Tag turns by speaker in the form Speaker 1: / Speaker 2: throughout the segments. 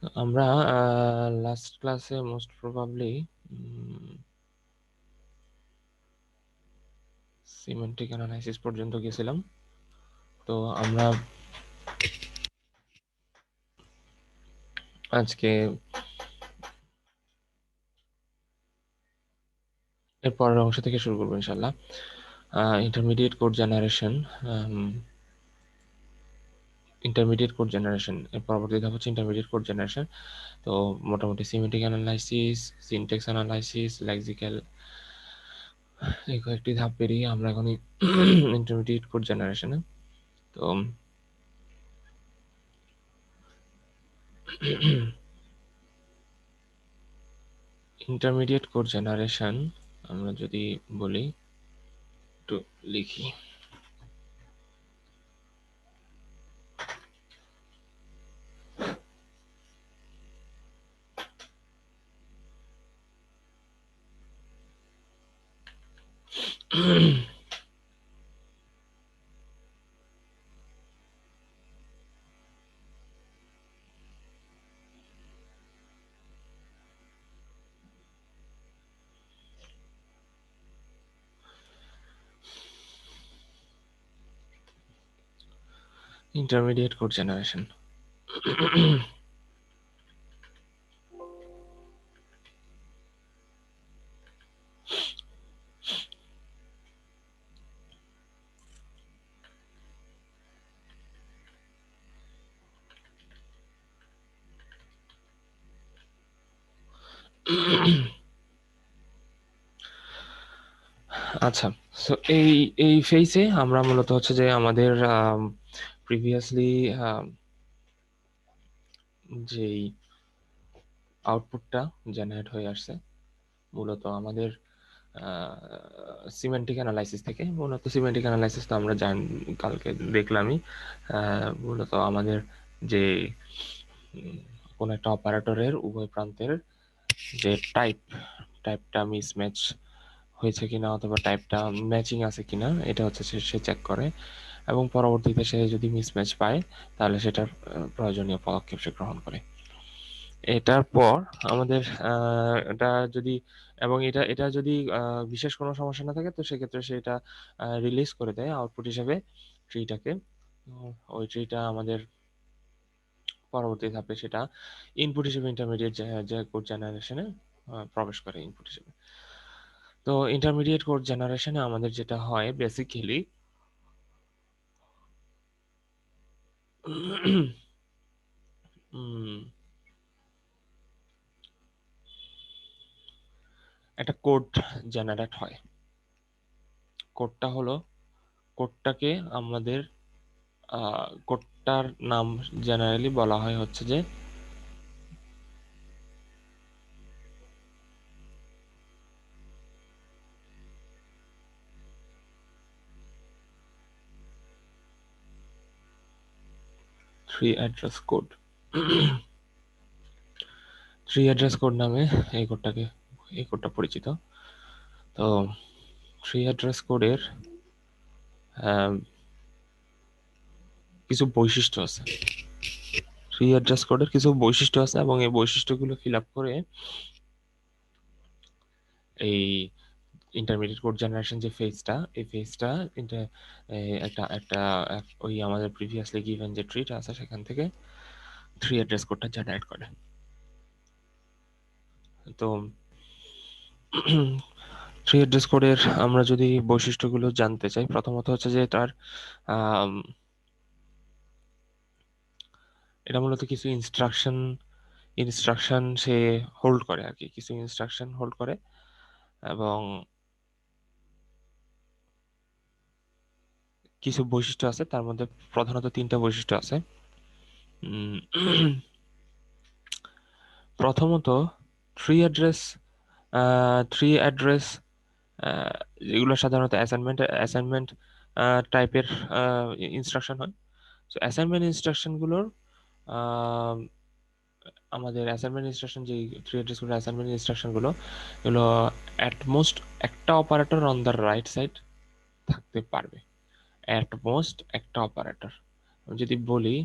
Speaker 1: আমরা লাস্ট ক্লাসে most probably semantic analysis পর্যন্ত গেছিলাম। তো আমরা আজকে এর পরের অংশ থেকে শুরু করবো ইনশাল্লাহ। ইন্টারমিডিয়েট কোড জেনারেশন, এর পরবর্তী ধাপ হচ্ছে ইন্টারমিডিয়েট কোড জেনারেশন। তো মোটামুটি semantic analysis, syntax analysis, lexical, এই কয়েকটি ধাপ পেরিয়ে আমরা এখন ইন্টারমিডিয়েট কোড জেনারেশনে। তো ইন্টারমিডিয়েট কোড জেনারেশন আমরা যদি বলি, একটু লিখি। Intermediate code generation. আচ্ছা, সো এই ফেজে আমরা মূলত হচ্ছে যে আমাদের প্রিভিয়াসলি যেই আউটপুটটা জেনারেট হয়ে আসছে মূলত আমাদের সিমেন্টিক অ্যানালাইসিস থেকে। মূলত সিমেন্টিক অ্যানালাইসিস তো আমরা কালকে দেখলামই। মূলত আমাদের যে কোনো একটা অপারেটরের উভয় প্রান্তের যে টাইপটা মিসম্যাচ হয়েছে কিনা অথবা টাইপটা ম্যাচিং আছে কিনা এটা হচ্ছে সে চেক করে, এবং পরবর্তীতে সে যদি মিসম্যাচ পায় তাহলে সেটার প্রয়োজনীয় পদক্ষেপ সে গ্রহণ করে। এটার পর আমাদের এটা যদি এবং এটা এটা যদি বিশেষ কোনো সমস্যা না থাকে তো সেক্ষেত্রে সেটা রিলিজ করে দেয় আউটপুট হিসেবে ট্রিটাকে। ওই ট্রিটা আমাদের পরবর্তী ধাপে সেটা ইনপুট হিসেবে ইন্টারমিডিয়েট যে কোড জেনারেশনে প্রবেশ করে ইনপুট হিসেবে। তো ইন্টারমিডিয়েট কোড জেনারেশনে আমাদের যেটা হয় বেসিক্যালি একটা কোড জেনারেট হয়। কোডটা হলো কোডটাকে আমাদের কোডটার নাম জেনারেলি বলা হয় হচ্ছে যে three address code. Three address code নামে এই কোডটা পরিচিত। তো থ্রি অ্যাড্রেস কোডের কিছু বৈশিষ্ট্য আছে। থ্রি অ্যাড্রেস কোডের কিছু বৈশিষ্ট্য আছে এবং এই বৈশিষ্ট্যগুলো ফিল আপ করে এই ইন্টারমিডিয়েট কোড জেনারেশন যে ফেজটা, এই ফেজটা একটা একটা ওই আমাদের প্রিভিয়াসলি গিভেন যে ট্রিটা আছে সেখান থেকে থ্রি অ্যাড্রেস কোডটা জেনারেট করে। তো থ্রি অ্যাড্রেস কোডের আমরা যদি বৈশিষ্ট্যগুলো জানতে চাই, প্রথমত হচ্ছে যে তার এটা মূলত কিছু ইনস্ট্রাকশন সে হোল্ড করে আর কি, কিছু ইনস্ট্রাকশন হোল্ড করে এবং কিছু বৈশিষ্ট্য আছে, তার মধ্যে প্রধানত তিনটা বৈশিষ্ট্য আছে। প্রথমত থ্রি অ্যাড্রেস থ্রি অ্যাড্রেস যেগুলো সাধারণত অ্যাসাইনমেন্ট টাইপের ইনস্ট্রাকশন হয়। তো অ্যাসাইনমেন্ট ইনস্ট্রাকশনগুলোর আমাদের অ্যাসাইনমেন্ট ইনস্ট্রাকশন যে থ্রি অ্যাড্রেস গুলো অ্যাসাইনমেন্ট ইনস্ট্রাকশনগুলো এগুলো অ্যাটমোস্ট একটা operator on the right side থাকতে পারবে। অ্যাটমোস্ট একটা অপারেটর যদি বলি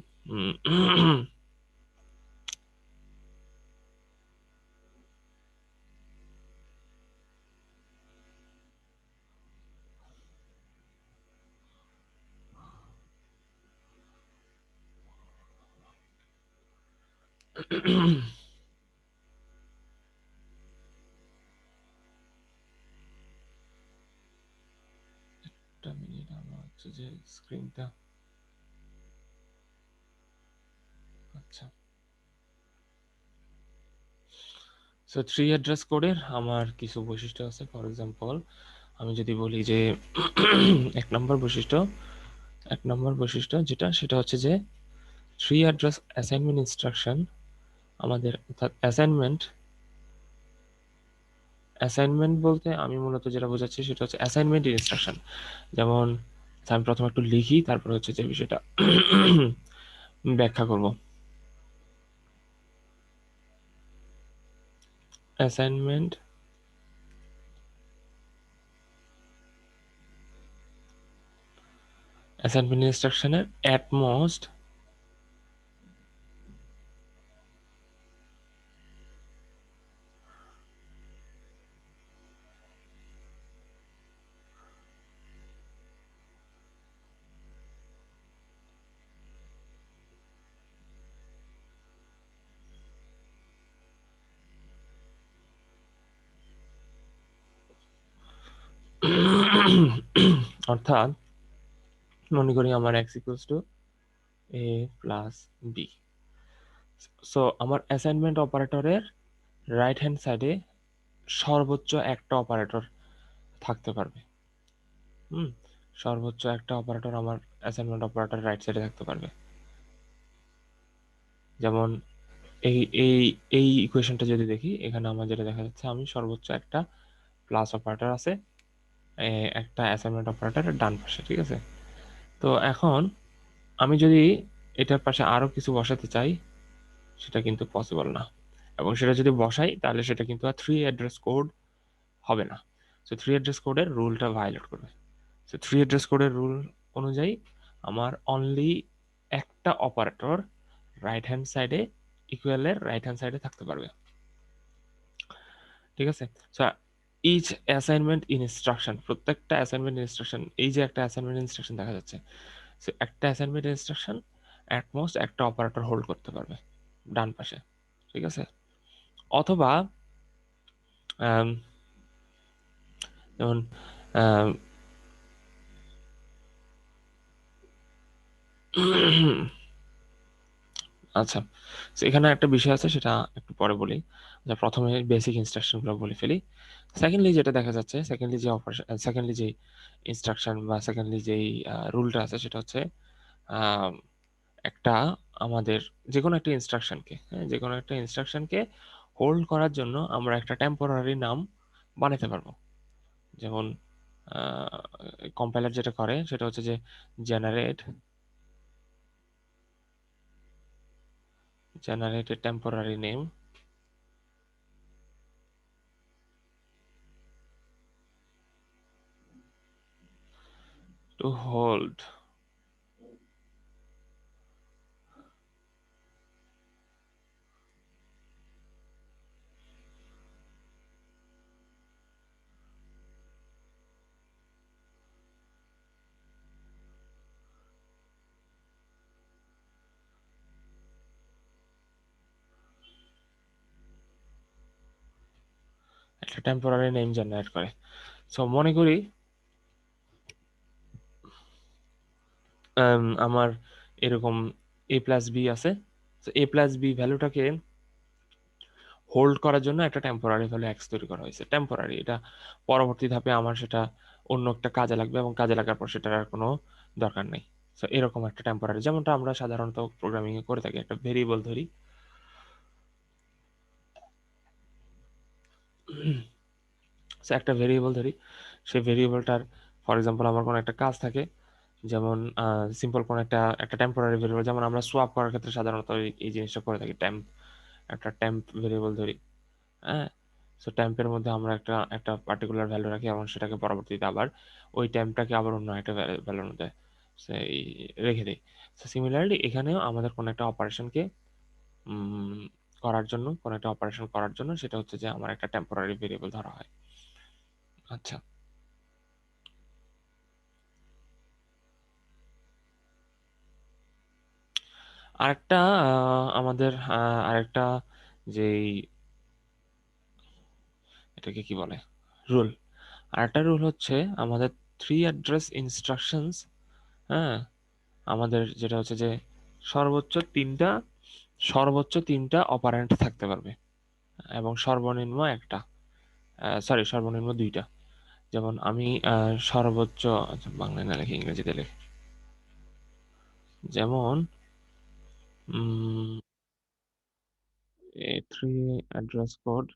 Speaker 1: একটা মিনিট, আমার হচ্ছে যে স্ক্রিনটা, আচ্ছা। সো থ্রি অ্যাড্রেস কোডের আমার কিছু বৈশিষ্ট্য আছে। ফর এক্সাম্পল, আমি যদি বলি যে এক নম্বর বৈশিষ্ট্য, যেটা সেটা হচ্ছে যে থ্রি অ্যাড্রেস অ্যাসাইনমেন্ট ইনস্ট্রাকশন আমাদের, অর্থাৎ অ্যাসাইনমেন্ট বলতে আমি মূলত যেটা বোঝাচ্ছি সেটা হচ্ছে অ্যাসাইনমেন্ট ইনস্ট্রাকশন। যেমন আমি প্রথমে একটু লিখি, তারপর হচ্ছে যে বিষয়টা ব্যাখ্যা করব। অ্যাসাইনমেন্ট ইনস্ট্রাকশনের অ্যাট মোস্ট অর্থাৎ মনে করি আমার x equals to a plus B. So আমার অ্যাসাইনমেন্ট অপারেটরের রাইট হ্যান্ড সাইডে সর্বোচ্চ একটা অপারেটর থাকতে পারবে। হুম, সর্বোচ্চ একটা অপারেটর আমার অ্যাসাইনমেন্ট অপারেটর রাইট সাইডে থাকতে পারবে। যেমন এই এই এই ইকুয়েশনটা যদি দেখি, এখানে আমার যেটা দেখা যাচ্ছে, আমি সর্বোচ্চ একটা প্লাস অপারেটর আছে একটা অ্যাসাইনমেন্ট অপারেটরের ডান পাশে, ঠিক আছে। তো এখন আমি যদি এটার পাশে আরো কিছু বসাতে চাই, সেটা কিন্তু পসিবল না। এবং সেটা যদি বসাই, তাহলে সেটা কিন্তু আর থ্রি অ্যাড্রেস কোড হবে না। সো থ্রি অ্যাড্রেস কোডের রুলটা ভায়োলেট করবে। সো থ্রি অ্যাড্রেস কোডের রুল অনুযায়ী আমার অনলি একটা অপারেটর রাইট হ্যান্ড সাইডে, ইকুয়ালের রাইট হ্যান্ড সাইডে থাকতে পারবে, ঠিক আছে। সো ইচ অ্যাসাইনমেন্ট ইনস্ট্রাকশন, প্রত্যেকটা অ্যাসাইনমেন্ট ইনস্ট্রাকশন, এই যে একটা অ্যাসাইনমেন্ট ইনস্ট্রাকশন দেখা যাচ্ছে, সো একটা অ্যাসাইনমেন্ট ইনস্ট্রাকশন অ্যাট মোস্ট একটা অপারেটর হোল্ড করতে পারবে ডান পাশে, ঠিক আছে। অথবা আম, যেমন আম, আচ্ছা, তো এখানে একটা বিষয় আছে, সেটা একটু পরে বলি। প্রথমে বেসিক ইনস্ট্রাকশনগুলো বলে ফেলি। সেকেন্ডলি যেটা দেখা যাচ্ছে, সেকেন্ডলি যে ইনস্ট্রাকশন বা সেকেন্ডলি যেই রুলটা আছে, সেটা হচ্ছে আম, একটা আমাদের যে কোনো একটা ইনস্ট্রাকশনকে, হ্যাঁ, যে কোনো একটা ইনস্ট্রাকশনকে হোল্ড করার জন্য আমরা একটা টেম্পোরারি নাম বানাতে পারবো। যেমন কম্পাইলার যেটা করে সেটা হচ্ছে যে generate a temporary name to hold একটা টেম্পোরারি নেম জেনারেট করে। সো মনে করি আমার এরকম a প্লাস বি আছে। তো a প্লাস বি ভ্যালুটাকে হোল্ড করার জন্য একটা টেম্পোরারি ভ্যালু এক্স তৈরি করা হয়েছে। টেম্পোরারি, এটা পরবর্তী ধাপে আমার সেটা অন্য একটা কাজে লাগবে, এবং কাজে লাগার পর সেটার আর কোনো দরকার নেই। সো এরকম একটা টেম্পোরারি, যেমনটা আমরা সাধারণত প্রোগ্রামিং এ করে থাকি, একটা ভেরিয়েবল ধরি। সো একটা ভেরিয়েবল ধরি, সেই ভেরিয়েবলটার, ফর এক্সাম্পল, আমার কোনো একটা কাজ থাকে, যেমন সিম্পল কোনো একটা একটা টেম্পোরারি ভেরিয়েবল, যেমন আমরা সোয়াপ করার ক্ষেত্রে সাধারণত এই জিনিসটা করে থাকি, একটা টেম্প ভেরিয়েবল ধরি, হ্যাঁ। সো টেম্পের মধ্যে আমরা একটা একটা পার্টিকুলার ভ্যালু রাখি, এবং সেটাকে পরবর্তীতে আবার ওই টেম্পটাকে আবার অন্য একটা ভ্যালুর মধ্যে সেই রেখে দিই। সো সিমিলারলি এখানেও আমাদের কোনো একটা অপারেশনকে করার জন্য সেটা হচ্ছে যে আমার একটা টেম্পোরারি ভেরিয়েবল ধরা হয়। আচ্ছা, আরেকটা আমাদের আরেকটা যেই এটাকে কি বলে রুল, আরেকটা রুল হচ্ছে আমাদের থ্রি অ্যাড্রেস ইনস্ট্রাকশনস। হ্যাঁ, আমাদের যেটা হচ্ছে যে সর্বোচ্চ তিনটা সর্বোচ্চ তিনটা অপারেন্ট থাকতে পারবে এবং সর্বনিম্ন একটা, সরি সর্বনিম্ন দুইটা। যেমন আমি সর্বোচ্চ, আচ্ছা বাংলায় না লিখে ইংরেজিতে লিখি। যেমন থ্রি অ্যাড্রেস কোড,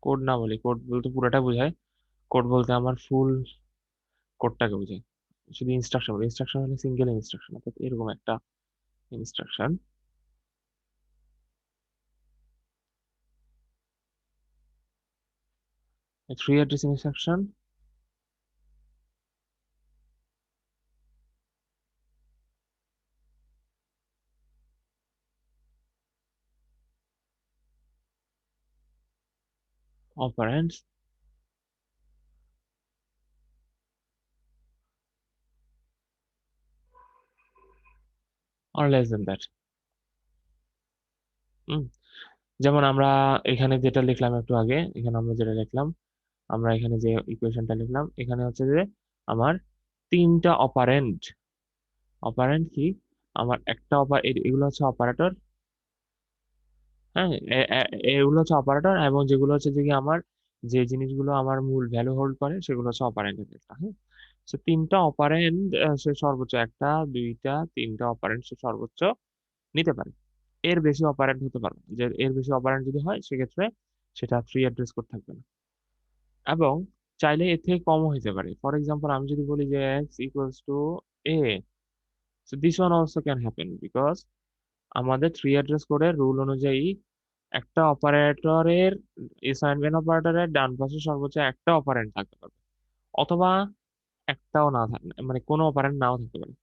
Speaker 1: কোড না বলি, কোড বলতে পুরোটা বোঝায়। কোড বলতে আমার ফুল কোডটাকে বোঝায়। শুধু ইনস্ট্রাকশন বলি, ইনস্ট্রাকশন হলে সিঙ্গেল ইনস্ট্রাকশন, অর্থাৎ এরকম একটা instruction. Three address instruction operands or less than that। হুম, যেমন আমরা এখানে যেটা লিখলাম একটু আগে, এখানে আমরা যেটা লিখলাম, আমরা এখানে যে ইকুয়েশনটা লিখলাম, এখানে হচ্ছে যে আমার তিনটা অপারেন্ড। অপারেন্ট কি? আমার একটা এগুলো হচ্ছে অপারেটর। হ্যাঁ, এগুলো হচ্ছে অপারেটর, এবং যেগুলো হচ্ছে যে কি আমার যে জিনিসগুলো আমার মূল ভ্যালু হোল্ড করে সেগুলো হচ্ছে অপারেন্টের একটা। হ্যাঁ, সে তিনটা অপারেন্ড, সে সর্বোচ্চ একটা, দুইটা, তিনটা অপারেন্ড সে সর্বোচ্চ নিতে পারে। এর বেশি অপারেন্ড হতে পারবে না। যে এর বেশি অপারেন্ড যদি হয় সেক্ষেত্রে সেটা ফ্রি অ্যাড্রেস কোড থাকবে না, এবং চাইলে এর থেকে কমও হতে পারে। ফর এক্সাম্পল, আমি যদি বলি যে x equals to A, so this one also can happen, because আমাদের থ্রি অ্যাড্রেস কোডের রুল অনুযায়ী একটা অপারেটরের, অ্যাসাইনমেন্ট অপারেটরের ডান পাশে সর্বোচ্চ একটা অপারেন্ড থাকতে পারবে, অথবা একটাও না মানে কোনো অপারেন্ড নাও থাকতে পারে।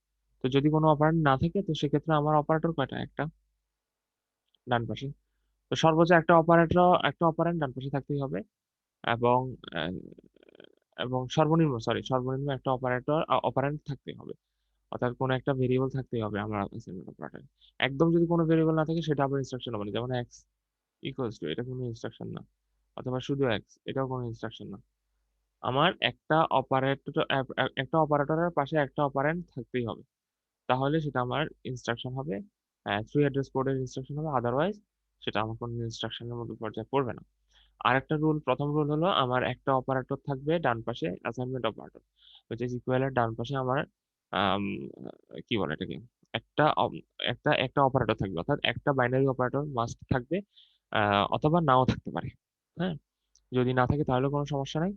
Speaker 1: তো যদি কোনো অপারেন্ড না থাকে তো সেক্ষেত্রে আমার অপারেটর কয়টা? একটা, ডান পাশে। তো সর্বোচ্চ একটা অপারেন্ড ডান পাশে থাকতেই হবে, এবং আহ, এবং সর্বনিম্ন একটা অপারেন্ড থাকতেই হবে, অর্থাৎ কোনো একটা ভেরিয়েবল থাকতেই হবে আমার অ্যাসাইনমেন্ট অপারেটরে। একদম যদি কোনো ভেরিয়েবল না থাকে সেটা আবার ইনস্ট্রাকশন বলে, যেমন এক্স ইকুয়ালস টু, এটা কোনো ইনস্ট্রাকশন না, অথবা শুধু এক্স, এটাও কোনো ইনস্ট্রাকশন না। আমার একটা অপারেটরের পাশে একটা অপারেন্ড থাকতেই হবে, তাহলে সেটা আমার ইনস্ট্রাকশন হবে, থ্রি অ্যাড্রেস কোডের ইনস্ট্রাকশন হবে, আদারওয়াইজ সেটা আমার কোনো ইনস্ট্রাকশনের মধ্যে পর্যায়ে পড়বে না। আরেকটা রুল, প্রথম রুল হলো আমার একটা অপারেটর থাকবে ডান পাশে, assignment operator, which is equal এর ডান পাশে আমার আম, কি বলে এটাকে, একটা একটা একটা অপারেটর থাকবে, অর্থাৎ একটা বাইনারি অপারেটর মাস্ট থাকবে, অথবা নাও থাকতে পারে। হ্যাঁ, যদি না থাকে তাহলে কোনো সমস্যা নাই,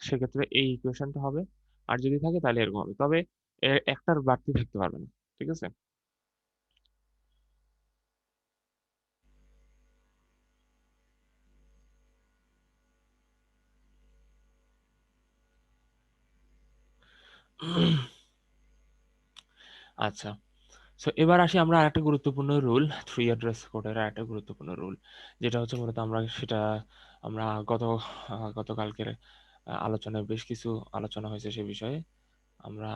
Speaker 1: সেক্ষেত্রে এই ইকুয়েশনটা হবে। আর যদি থাকে তাহলে এরকম হবে, তবে একটার বাড়তি থাকতে পারবে না। ঠিক আছে। আচ্ছা, সো এবার আসি আমরা আরেকটা গুরুত্বপূর্ণ রুল, থ্রি অ্যাড্রেস কোডের আরেকটা গুরুত্বপূর্ণ রুল, যেটা হচ্ছে মূলত আমরা গতকালকের আলোচনায় বেশ কিছু আলোচনা হয়েছে সে বিষয়ে। আমরা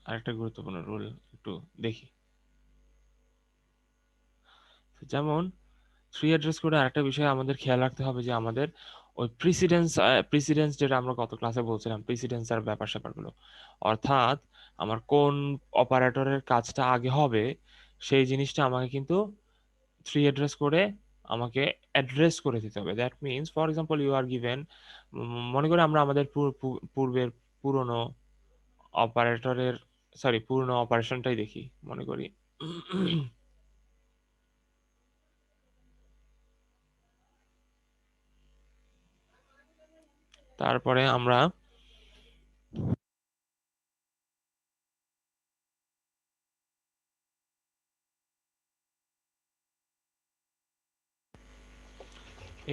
Speaker 1: আরেকটা গুরুত্বপূর্ণ রুল একটু দেখি। যেমন থ্রি অ্যাড্রেস কোডে আরেকটা বিষয় আমাদের খেয়াল রাখতে হবে যে আমাদের ওই প্রিসিডেন্স যেটা আমরা গত ক্লাসে বলছিলাম, প্রিসিডেন্স আর ব্যাপার স্যাপারগুলো, অর্থাৎ আমার কোন অপারেটরের কাজটা আগে হবে সেই জিনিসটা আমাকে কিন্তু থ্রি অ্যাড্রেস কোডে আমাকে অ্যাড্রেস করে দিতে হবে। That means, for example, you are given, মনে করি আমরা আমাদের পূর্বের পুরনো অপারেটরের, সরি পুরনো অপারেশনটাই দেখি, মনে করি। তারপরে আমরা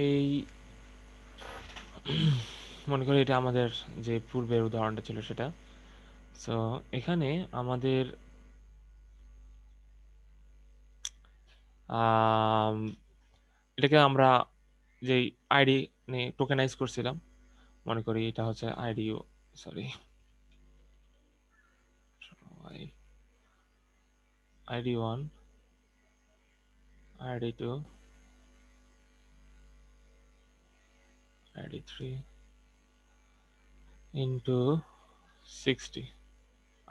Speaker 1: এই মনে করি এটা আমাদের যে পূর্বের উদাহরণটা ছিল সেটা। সো এখানে আমাদের আম, এটাকে আমরা যেই আইডি নিয়ে টোকেনাইজ করছিলাম, মনে করি এটা হচ্ছে ID, sorry ID 1, ID 2, ID 3 into 60।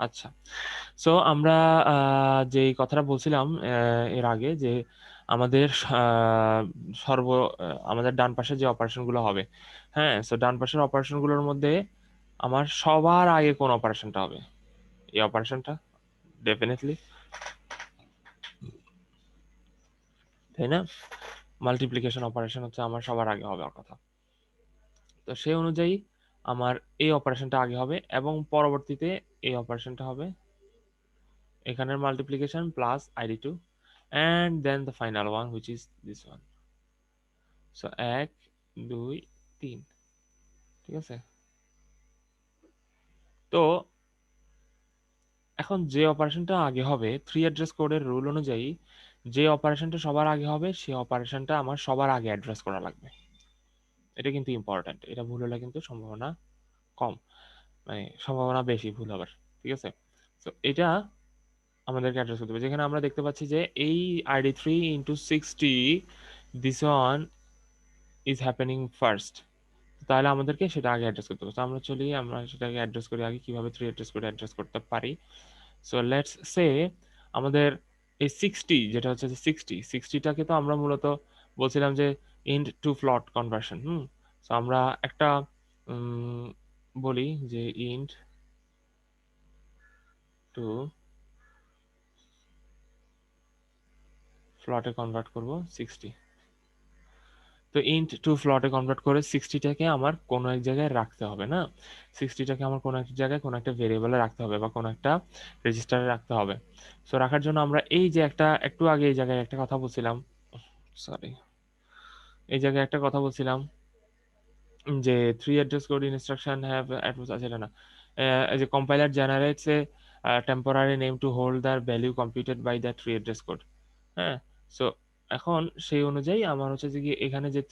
Speaker 1: আচ্ছা, সো আমরা যে কথাটা বলছিলাম এর আগে যে আমাদের আমাদের ডান পাশে যে অপারেশনগুলো হবে, হ্যাঁ, সো ডান পাশের অপারেশনগুলোর মধ্যে আমার সবার আগে কোন অপারেশনটা হবে? এই অপারেশনটা ডেফিনেটলি, তাই না? মাল্টিপ্লিকেশন অপারেশন হচ্ছে আমার সবার আগে হবে কথা। তো সেই অনুযায়ী আমার এই অপারেশনটা আগে হবে এবং পরবর্তীতে এই অপারেশনটা হবে এখানের multiplication plus id2 and then the final one which is this one. So 1 2 3, ঠিক আছে? তো এখন যে অপারেশনটা আগে হবে 3 অ্যাড্রেস কোডের রুল অনুযায়ী যে অপারেশনটা সবার আগে হবে সেই অপারেশনটা আমার সবার আগে অ্যাড্রেস করা লাগবে। এটা কিন্তু ইম্পর্টেন্ট, এটা ভুল হলে কিন্তু সম্ভাবনা কম, মানে সম্ভাবনা বেশি ভুল হবার, ঠিক আছে? তো এটা আমাদেরকে অ্যাড্রেস করতে হবে, যেখানে আমরা দেখতে পাচ্ছি যে এই id3 into 60 this one is happening first, তাহলে আমাদেরকে সেটা আগে অ্যাড্রেস করতে হবে। তো আমরা চলি, আমরা সেটাকে অ্যাড্রেস করি আগে, কিভাবে 3 অ্যাড্রেস করে অ্যাড্রেস করতে পারি। সো লেটস সে আমাদের এই 60 যেটা হচ্ছে যে 60টাকে তো আমরা মূলত বলছিলাম যে ইন্ট টু ফ্লট কনভার্সন। সো আমরা একটা বলি যে ইন্ট টু ফ্লটে কনভার্ট করব 60। তো ইন্ট টু ফ্লটে কনভার্ট করে 60টাকে আমার কোনো এক জায়গায় রাখতে হবে, না? 60টাকে আমার কোনো একটা জায়গায় কোনো একটা ভেরিয়েবলে রাখতে হবে বা কোনো একটা রেজিস্টারে রাখতে হবে। সো রাখার জন্য আমরা এই যে একটু আগে এই জায়গায় একটা কথা বলছিলাম, সরি, এই জায়গায় একটা কথা বলছিলাম যে 3 অ্যাড্রেস কোড ইনস্ট্রাকশন হ্যাভ আচ্ছা এটা না, যে compiler generates a temporary name to hold the value computed by the 3 address code. হ্যাঁ, সো এখন সেই অনুযায়ী আমার হচ্ছে যে কি এখানে যে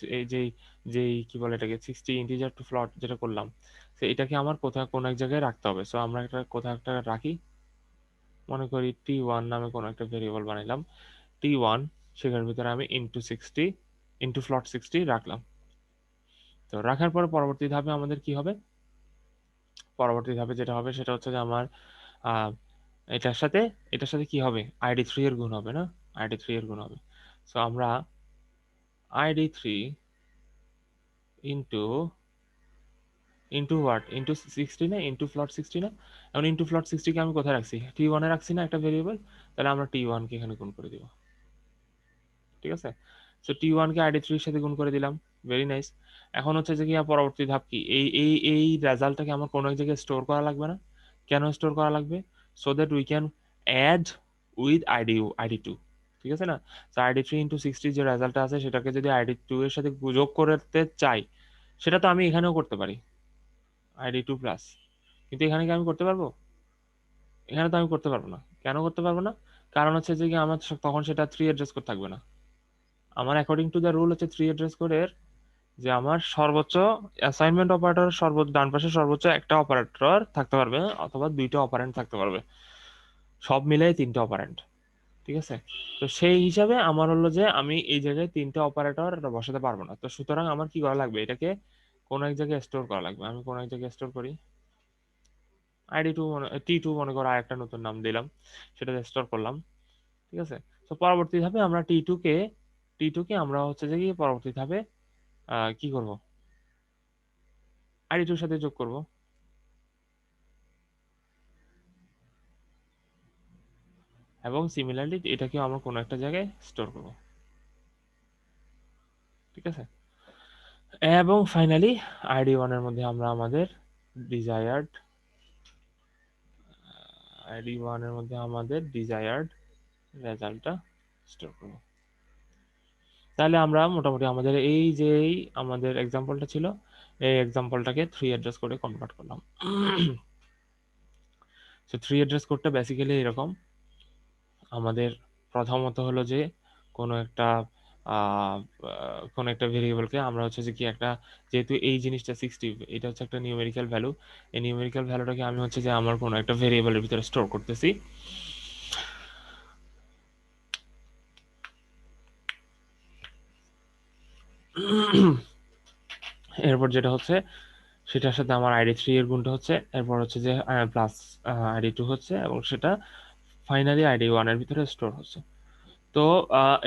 Speaker 1: যেই কি বলে এটাকে 60 ইন্টিজার টু ফ্লট যেটা করলাম, তো এটাকে আমার কোথাও কোনো এক জায়গায় রাখতে হবে। সো আমরা এটা কোথাও একটা রাখি, মনে করি t1 নামে কোনো একটা ভেরিয়েবল বানাইলাম, t1, সেখানের ভিতরে আমি ইন্টু 60 ইন্টু ফ্লট 60 রাখলাম। তো রাখার পর পরবর্তী ধাপে আমাদের কি হবে? পরবর্তী ধাপে যেটা হবে সেটা হচ্ছে যে আমার আহ, এটার সাথে কি হবে? id3 এর গুণ হবে, না? id3 এর গুণ হবে। সো আমরা id3 into into what, into 60 না, ইন্টু ফ্লট 60 না? এখন ইন্টু ফ্লট 60 কে আমি কোথায় রাখছি? t1 এ রাখছি না একটা ভেরিয়েবল, তাহলে আমরা t1 কে এখানে গুণ করে দিব, ঠিক আছে? সো t1 কে id3 এর সাথে গুণ করে দিলাম, ভেরি নাইস। এখন হচ্ছে যে কি পরবর্তী ধাপ কি? এই রেজাল্টটাকে আমার কোনো এক জায়গায় স্টোর করা লাগবে, না? কেন স্টোর করা লাগবে? So that we can add with id2, ঠিক আছে না? সো id3 ইন্টু 60 যে রেজাল্টটা আছে সেটাকে যদি id2 এর সাথে যোগ করতে চাই, সেটা তো আমি এখানেও করতে পারি, id2 প্লাস। কিন্তু এখানে কি আমি করতে পারবো? এখানে তো আমি করতে পারবো না। কেন করতে পারবো না? কারণ হচ্ছে যে কি আমার তখন সেটা 3 অ্যাড্রেস কোড থাকবে না। আমার অ্যাকর্ডিং টু দ্য রুল হচ্ছে 3 অ্যাড্রেস কোডের যে আমার সর্বোচ্চ অ্যাসাইনমেন্ট অপারেটর সর্বোচ্চ ডান পাশে সর্বোচ্চ একটা অপারেটর থাকতে পারবে অথবা 2টা অপারেন্ড থাকতে পারবে, সব মিলাই 3টে অপারেন্ড, ঠিক আছে? তো সেই হিসাবে আমার হলো যে আমি এই জায়গায় 3টে অপারেটর বসাতে পারবো না। তো সুতরাং আমার কি করা লাগবে? এটাকে কোনো এক জায়গায় স্টোর করা লাগবে। আমি কোনো এক জায়গায় স্টোর করি, id2 t2 মনে করো আরেকটা নতুন নাম দিলাম, সেটাতে স্টোর করলাম, ঠিক আছে? তো পরবর্তী ধাপে আমরা টি টু কে আমরা হচ্ছে যে কি পরবর্তী ধাপে কি করব? id2 এর সাথে যোগ করব এবং সিমিলারলি এটাকেও আমরা কোনো একটা জায়গায় স্টোর করব, ঠিক আছে? এবং ফাইনালি id1 এর মধ্যে আমরা আমাদের ডিজায়ার্ড id1 এর মধ্যে আমাদের ডিজায়ার্ড রেজাল্টটা স্টোর করব। তাহলে আমরা মোটামুটি আমাদের এই যে আমাদের এক্সাম্পলটা ছিল, এই এক্সাম্পলটাকে 3 অ্যাড্রেস কোডে কনভার্ট করলাম। সো 3 অ্যাড্রেস কোডটা বেসিক্যালি এরকম। আমাদের প্রথমত হলো যে কোনো একটা কোন একটা ভেরিয়েবলকে আমরা হচ্ছে যে কি একটা, যেহেতু এই জিনিসটা 60, এটা হচ্ছে একটা নিউমেরিক্যাল ভ্যালু, এই নিউমেরিক্যাল ভ্যালুটাকে আমি হচ্ছে যে আমার কোনো একটা ভেরিয়েবলের ভিতরে স্টোর করতেছি। এরপর যেটা হচ্ছে সেটার সাথে আমার ID3 এর গুণটা হচ্ছে, এরপর হচ্ছে যে প্লাস ID2 হচ্ছে, এবং সেটা ফাইনালি ID1 এর ভিতরে স্টোর হচ্ছে। তো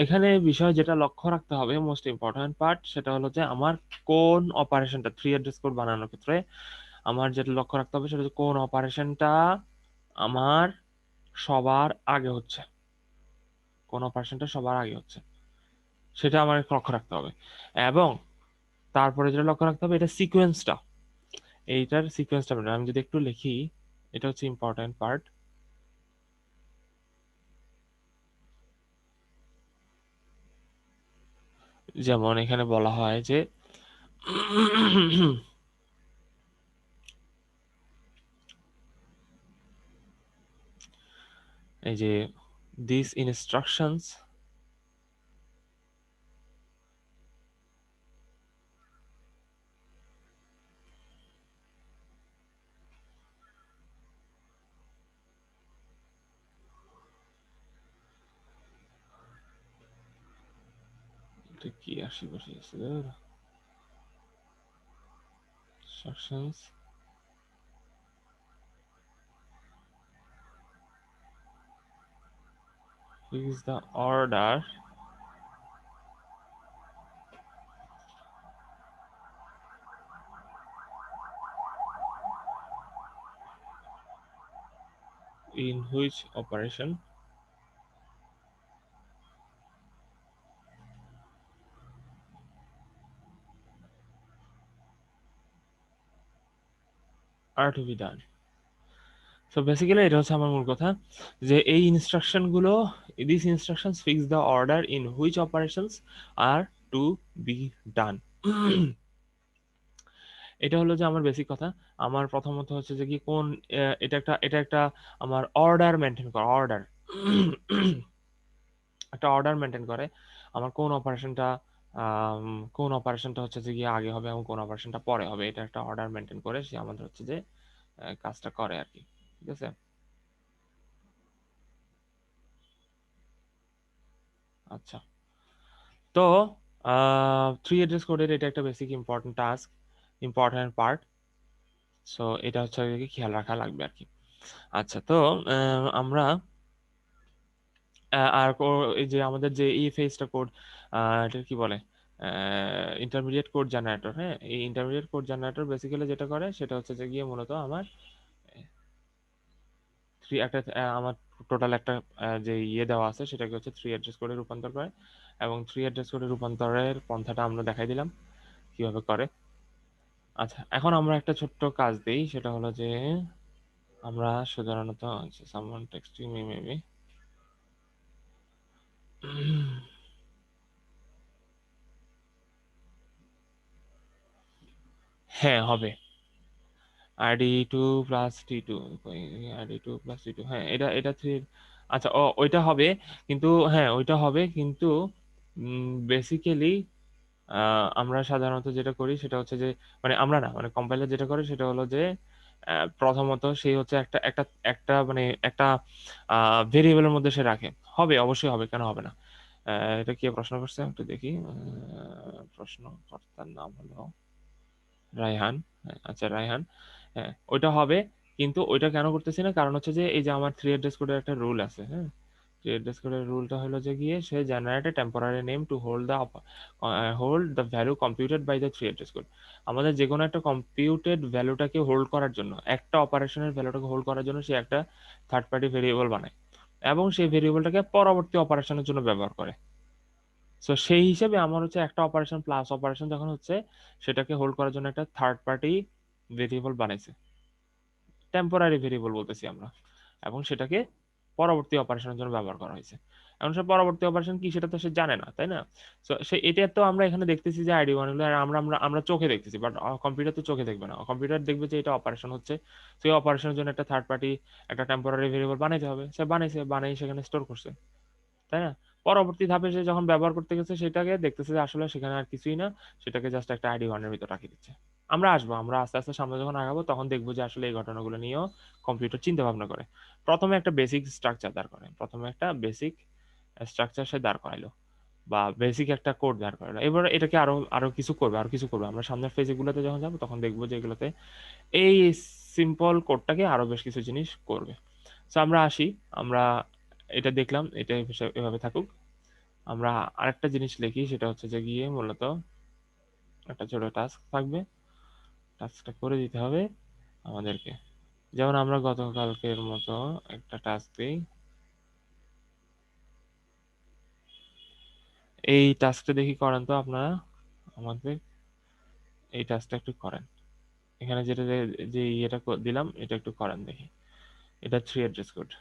Speaker 1: এখানে বিষয় যেটা লক্ষ্য রাখতে হবে, মোস্ট ইম্পর্ট্যান্ট পার্ট, সেটা হলো যে আমার কোন অপারেশনটা 3 অ্যাড্রেস কোড বানানোর ক্ষেত্রে আমার যেটা লক্ষ্য রাখতে হবে সেটা হচ্ছে কোন অপারেশনটা আমার সবার আগে হচ্ছে, কোন অপারেশনটা সবার আগে হচ্ছে সেটা আমার লক্ষ্য রাখতে হবে। এবং তারপরে যেটা লক্ষ্য রাখতে হবে, এটা সিকোয়েন্সটা, এইটার সিকোয়েন্সটা আমি যদি একটু লিখি, এটা হচ্ছে ইম্পর্ট্যান্ট পার্ট। যেমন এখানে বলা হয় যে এই যে দিস ইনস্ট্রাকশনস কি আসি বসে আছে instructions is the order in which operation are to be done. So basically এটা হচ্ছে আমার মূল কথা, যে এই ইনস্ট্রাকশন গুলো, this instructions fix the order in which operations are to be done. এটা হলো যে আমার বেসিক কথা। আমার প্রথমত হচ্ছে যে কি কোন এটা একটা আমার অর্ডার মেনটেন করে, অর্ডার একটা অর্ডার মেনটেন করে আমার কোন অপারেশনটা হচ্ছে যে গিয়ে আগে হবে এবং কোন অপারেশনটা পরে হবে, এটা একটা অর্ডার মেনটেন করে সে আমাদের হচ্ছে যে কাজটা করে আর কি। ঠিক আছে। আচ্ছা, তো 3 অ্যাড্রেস কোডের এটা একটা basic important task, important part. So এটা হচ্ছে কি খেয়াল রাখা লাগবে আর কি। আচ্ছা, তো আমরা এই যে আমাদের যে এই ফেজটা কোড, এটা কি বলে, ইন্টারমিডিয়েট কোড জেনারেটর। হ্যাঁ, এই ইন্টারমিডিয়েট কোড জেনারেটর বেসিক্যালি যেটা করে সেটা হচ্ছে যে গিয়ে মূলত আমার আমার টোটাল একটা যে ইয়ে দেওয়া আছে সেটাকে হচ্ছে 3 অ্যাড্রেস কোডে রূপান্তর করে, এবং 3 অ্যাড্রেস কোডে রূপান্তরের পন্থাটা আমরা দেখাই দিলাম কিভাবে করে। আচ্ছা, এখন আমরা একটা ছোট্ট কাজ দিই, সেটা হলো যে আমরা সাধারণত সামওয়ান টেক্সটিং মি মেবি হ্যাঁ হবে, ID2 plus T2, ID2 plus T2, হ্যাঁ এটা এটা 3। আচ্ছা, ওইটা হবে, কিন্তু হ্যাঁ ওইটা হবে কিন্তু বেসিক্যালি আমরা সাধারণত যেটা করি সেটা হচ্ছে যে, মানে আমরা না, মানে কম্পাইলার যেটা করে সেটা হলো যে প্রথমত সেই হচ্ছে একটা একটা একটা মানে একটা ভেরিয়েবলের মধ্যে সে রাখে। হবে, অবশ্যই হবে, কেন হবে না। এটা কে প্রশ্ন করছে একটু দেখি। প্রশ্নকর্তার নাম হলো রায়হান। হ্যাঁ, আচ্ছা রায়হান, হ্যাঁ ওইটা হবে, কিন্তু ওইটা কেন করতেছি না, কারণ হচ্ছে যে এই যে আমার 3 অ্যাড্রেস কোডের একটা রুল আছে। হ্যাঁ, 3 অ্যাড্রেস কোডের রুলটা হলো যে গিয়ে সে generate a temporary name to hold the value computed by the 3 address code. আমাদের যে কোনো একটা কম্পিউটেড ভ্যালুটাকে হোল্ড করার জন্য, একটা অপারেশনের ভ্যালুটাকে হোল্ড করার জন্য সে একটা থার্ড পার্টি ভেরিয়েবল বানায়, এবং সেই ভেরিয়েবলটাকে পরবর্তী অপারেশনের জন্য ব্যবহার করে। সো সেই হিসেবে আমার হচ্ছে একটা অপারেশন প্লাস অপারেশন যখন হচ্ছে, সেটাকে হোল্ড করার জন্য একটা থার্ড পার্টি ভেরিয়েবল বানাইছে, টেম্পোরারি ভেরিয়েবল বলতেছি আমরা, এবং সেটাকে পরবর্তী অপারেশনের জন্য ব্যবহার করা হয়েছে। এখন সে পরবর্তী অপারেশন কি সেটা তো সে জানে না, তাই না? তো সে এটা তো আমরা এখানে দেখতেছি যে ID1 হলো, আর আমরা আমরা আমরা চোখে দেখতেছি, বাট কম্পিউটার তো চোখে দেখবে না। কম্পিউটার দেখবে যে এটা অপারেশন হচ্ছে, সেই অপারেশনের জন্য একটা থার্ড পার্টি একটা টেম্পোরারি ভেরিয়েবল বানাইতে হবে, সে বানাইছে, বানাই সেখানে স্টোর করছে, তাই না? পরবর্তী ধাপে সে যখন ব্যবহার করতে গেছে সেটাকে দেখতেছে যে আসলে সেখানে আর কিছুই না, সেটাকে জাস্ট একটা আইডি ওয়ানের ভিতর রাখি দিচ্ছে। আমরা আসবো, আমরা আস্তে আস্তে সামনে যখন আগাবো তখন দেখবো যে আসলে এই ঘটনাগুলো নিয়েও কম্পিউটার চিন্তা ভাবনা করে। প্রথমে একটা বেসিক স্ট্রাকচার দাঁড় করে, প্রথমে একটা বেসিক স্ট্রাকচার সে দাঁড় করাইলো বা বেসিক একটা কোড দাঁড় করাইলো। এবার এটাকে আরো আরো কিছু করবে, আরো কিছু করবে। আমরা সামনের ফেজ গুলোতে যখন যাবো তখন দেখবো যে এগুলোতে এই সিম্পল কোডটাকে আরো বেশ কিছু জিনিস করবে। তো আমরা আসি, আমরা এটা দেখলাম, এটা এভাবে থাকুক। আমরা আরেকটা জিনিস লিখি, সেটা হচ্ছে যে গিয়ে মূলত একটা ছোট টাস্ক থাকবে, টাস্কটা করে দিতে হবে আমাদেরকে। যেমন আমরা গতকালকের মতো একটা টাস্ক দিই, এই টাস্কটা দেখি করেন তো আপনারা আমাদের, এই টাস্কটা একটু করেন। এখানে যেটা যে ইয়েটা দিলাম এটা একটু করেন দেখি। এটা 3 অ্যাড্রেস কোড,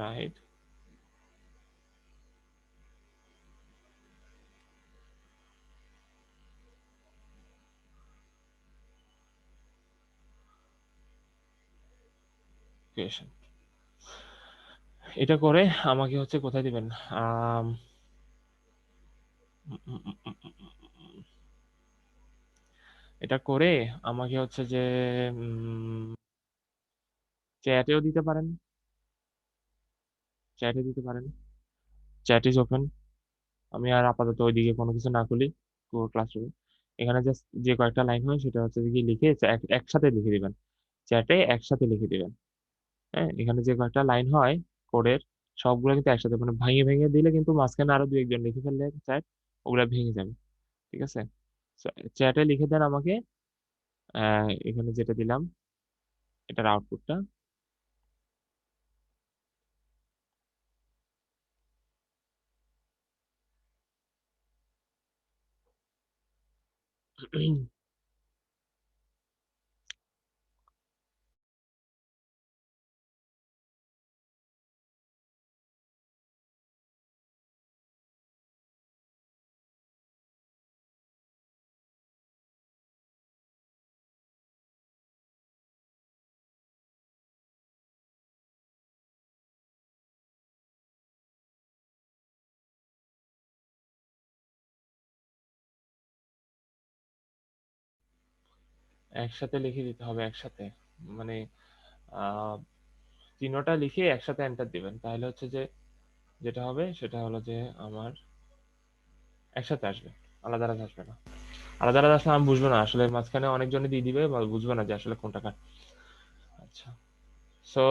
Speaker 1: রাইট? ক্রিয়েশন, এটা করে আমাকে হচ্ছে কোথায় দিবেন, আম, উম, উম, উম, উম, উম, এটা করে আমাকে হচ্ছে যে চ্যাটেও দিতে পারেন, চ্যাটে দিতে পারেন, চ্যাট ইজ ওপেন। আমি আর আপাতত ওইদিকে কোনো কিছু না খুলি পুরো ক্লাসরুমে। এখানে জাস্ট যে কয়েকটা লাইন হয় সেটা হচ্ছে কি লিখে একসাথে লিখে দিবেন, চ্যাটে একসাথে লিখে দিবেন। হ্যাঁ, এখানে যে কয়েকটা লাইন হয় কোডের সবগুলো কিন্তু একসাথে, মানে ভেঙে ভেঙে দিলে কিন্তু মাঝখানে আরো দু একজন লিখে ফেললে চ্যাট ওগুলা ভেঙে যাবে। ঠিক আছে, চ্যাটে লিখে দেন আমাকে এখানে যেটা দিলাম এটার আউটপুটটা। একসাথে লিখে দিতে হবে, একসাথে মানে আহ তিনোটা লিখে একসাথে এন্টার দিবেন, তাহলে হচ্ছে যে যেটা হবে সেটা হলো যে আমার একসাথে আসবে, আলাদা আলাদা আসবে না। আলাদা আলাদা আসলে আমি বুঝবো না, আসলে মাঝখানে অনেকজনই দিয়ে দিবে বা বুঝবো না যে আসলে কোনটা কার। আচ্ছা, সো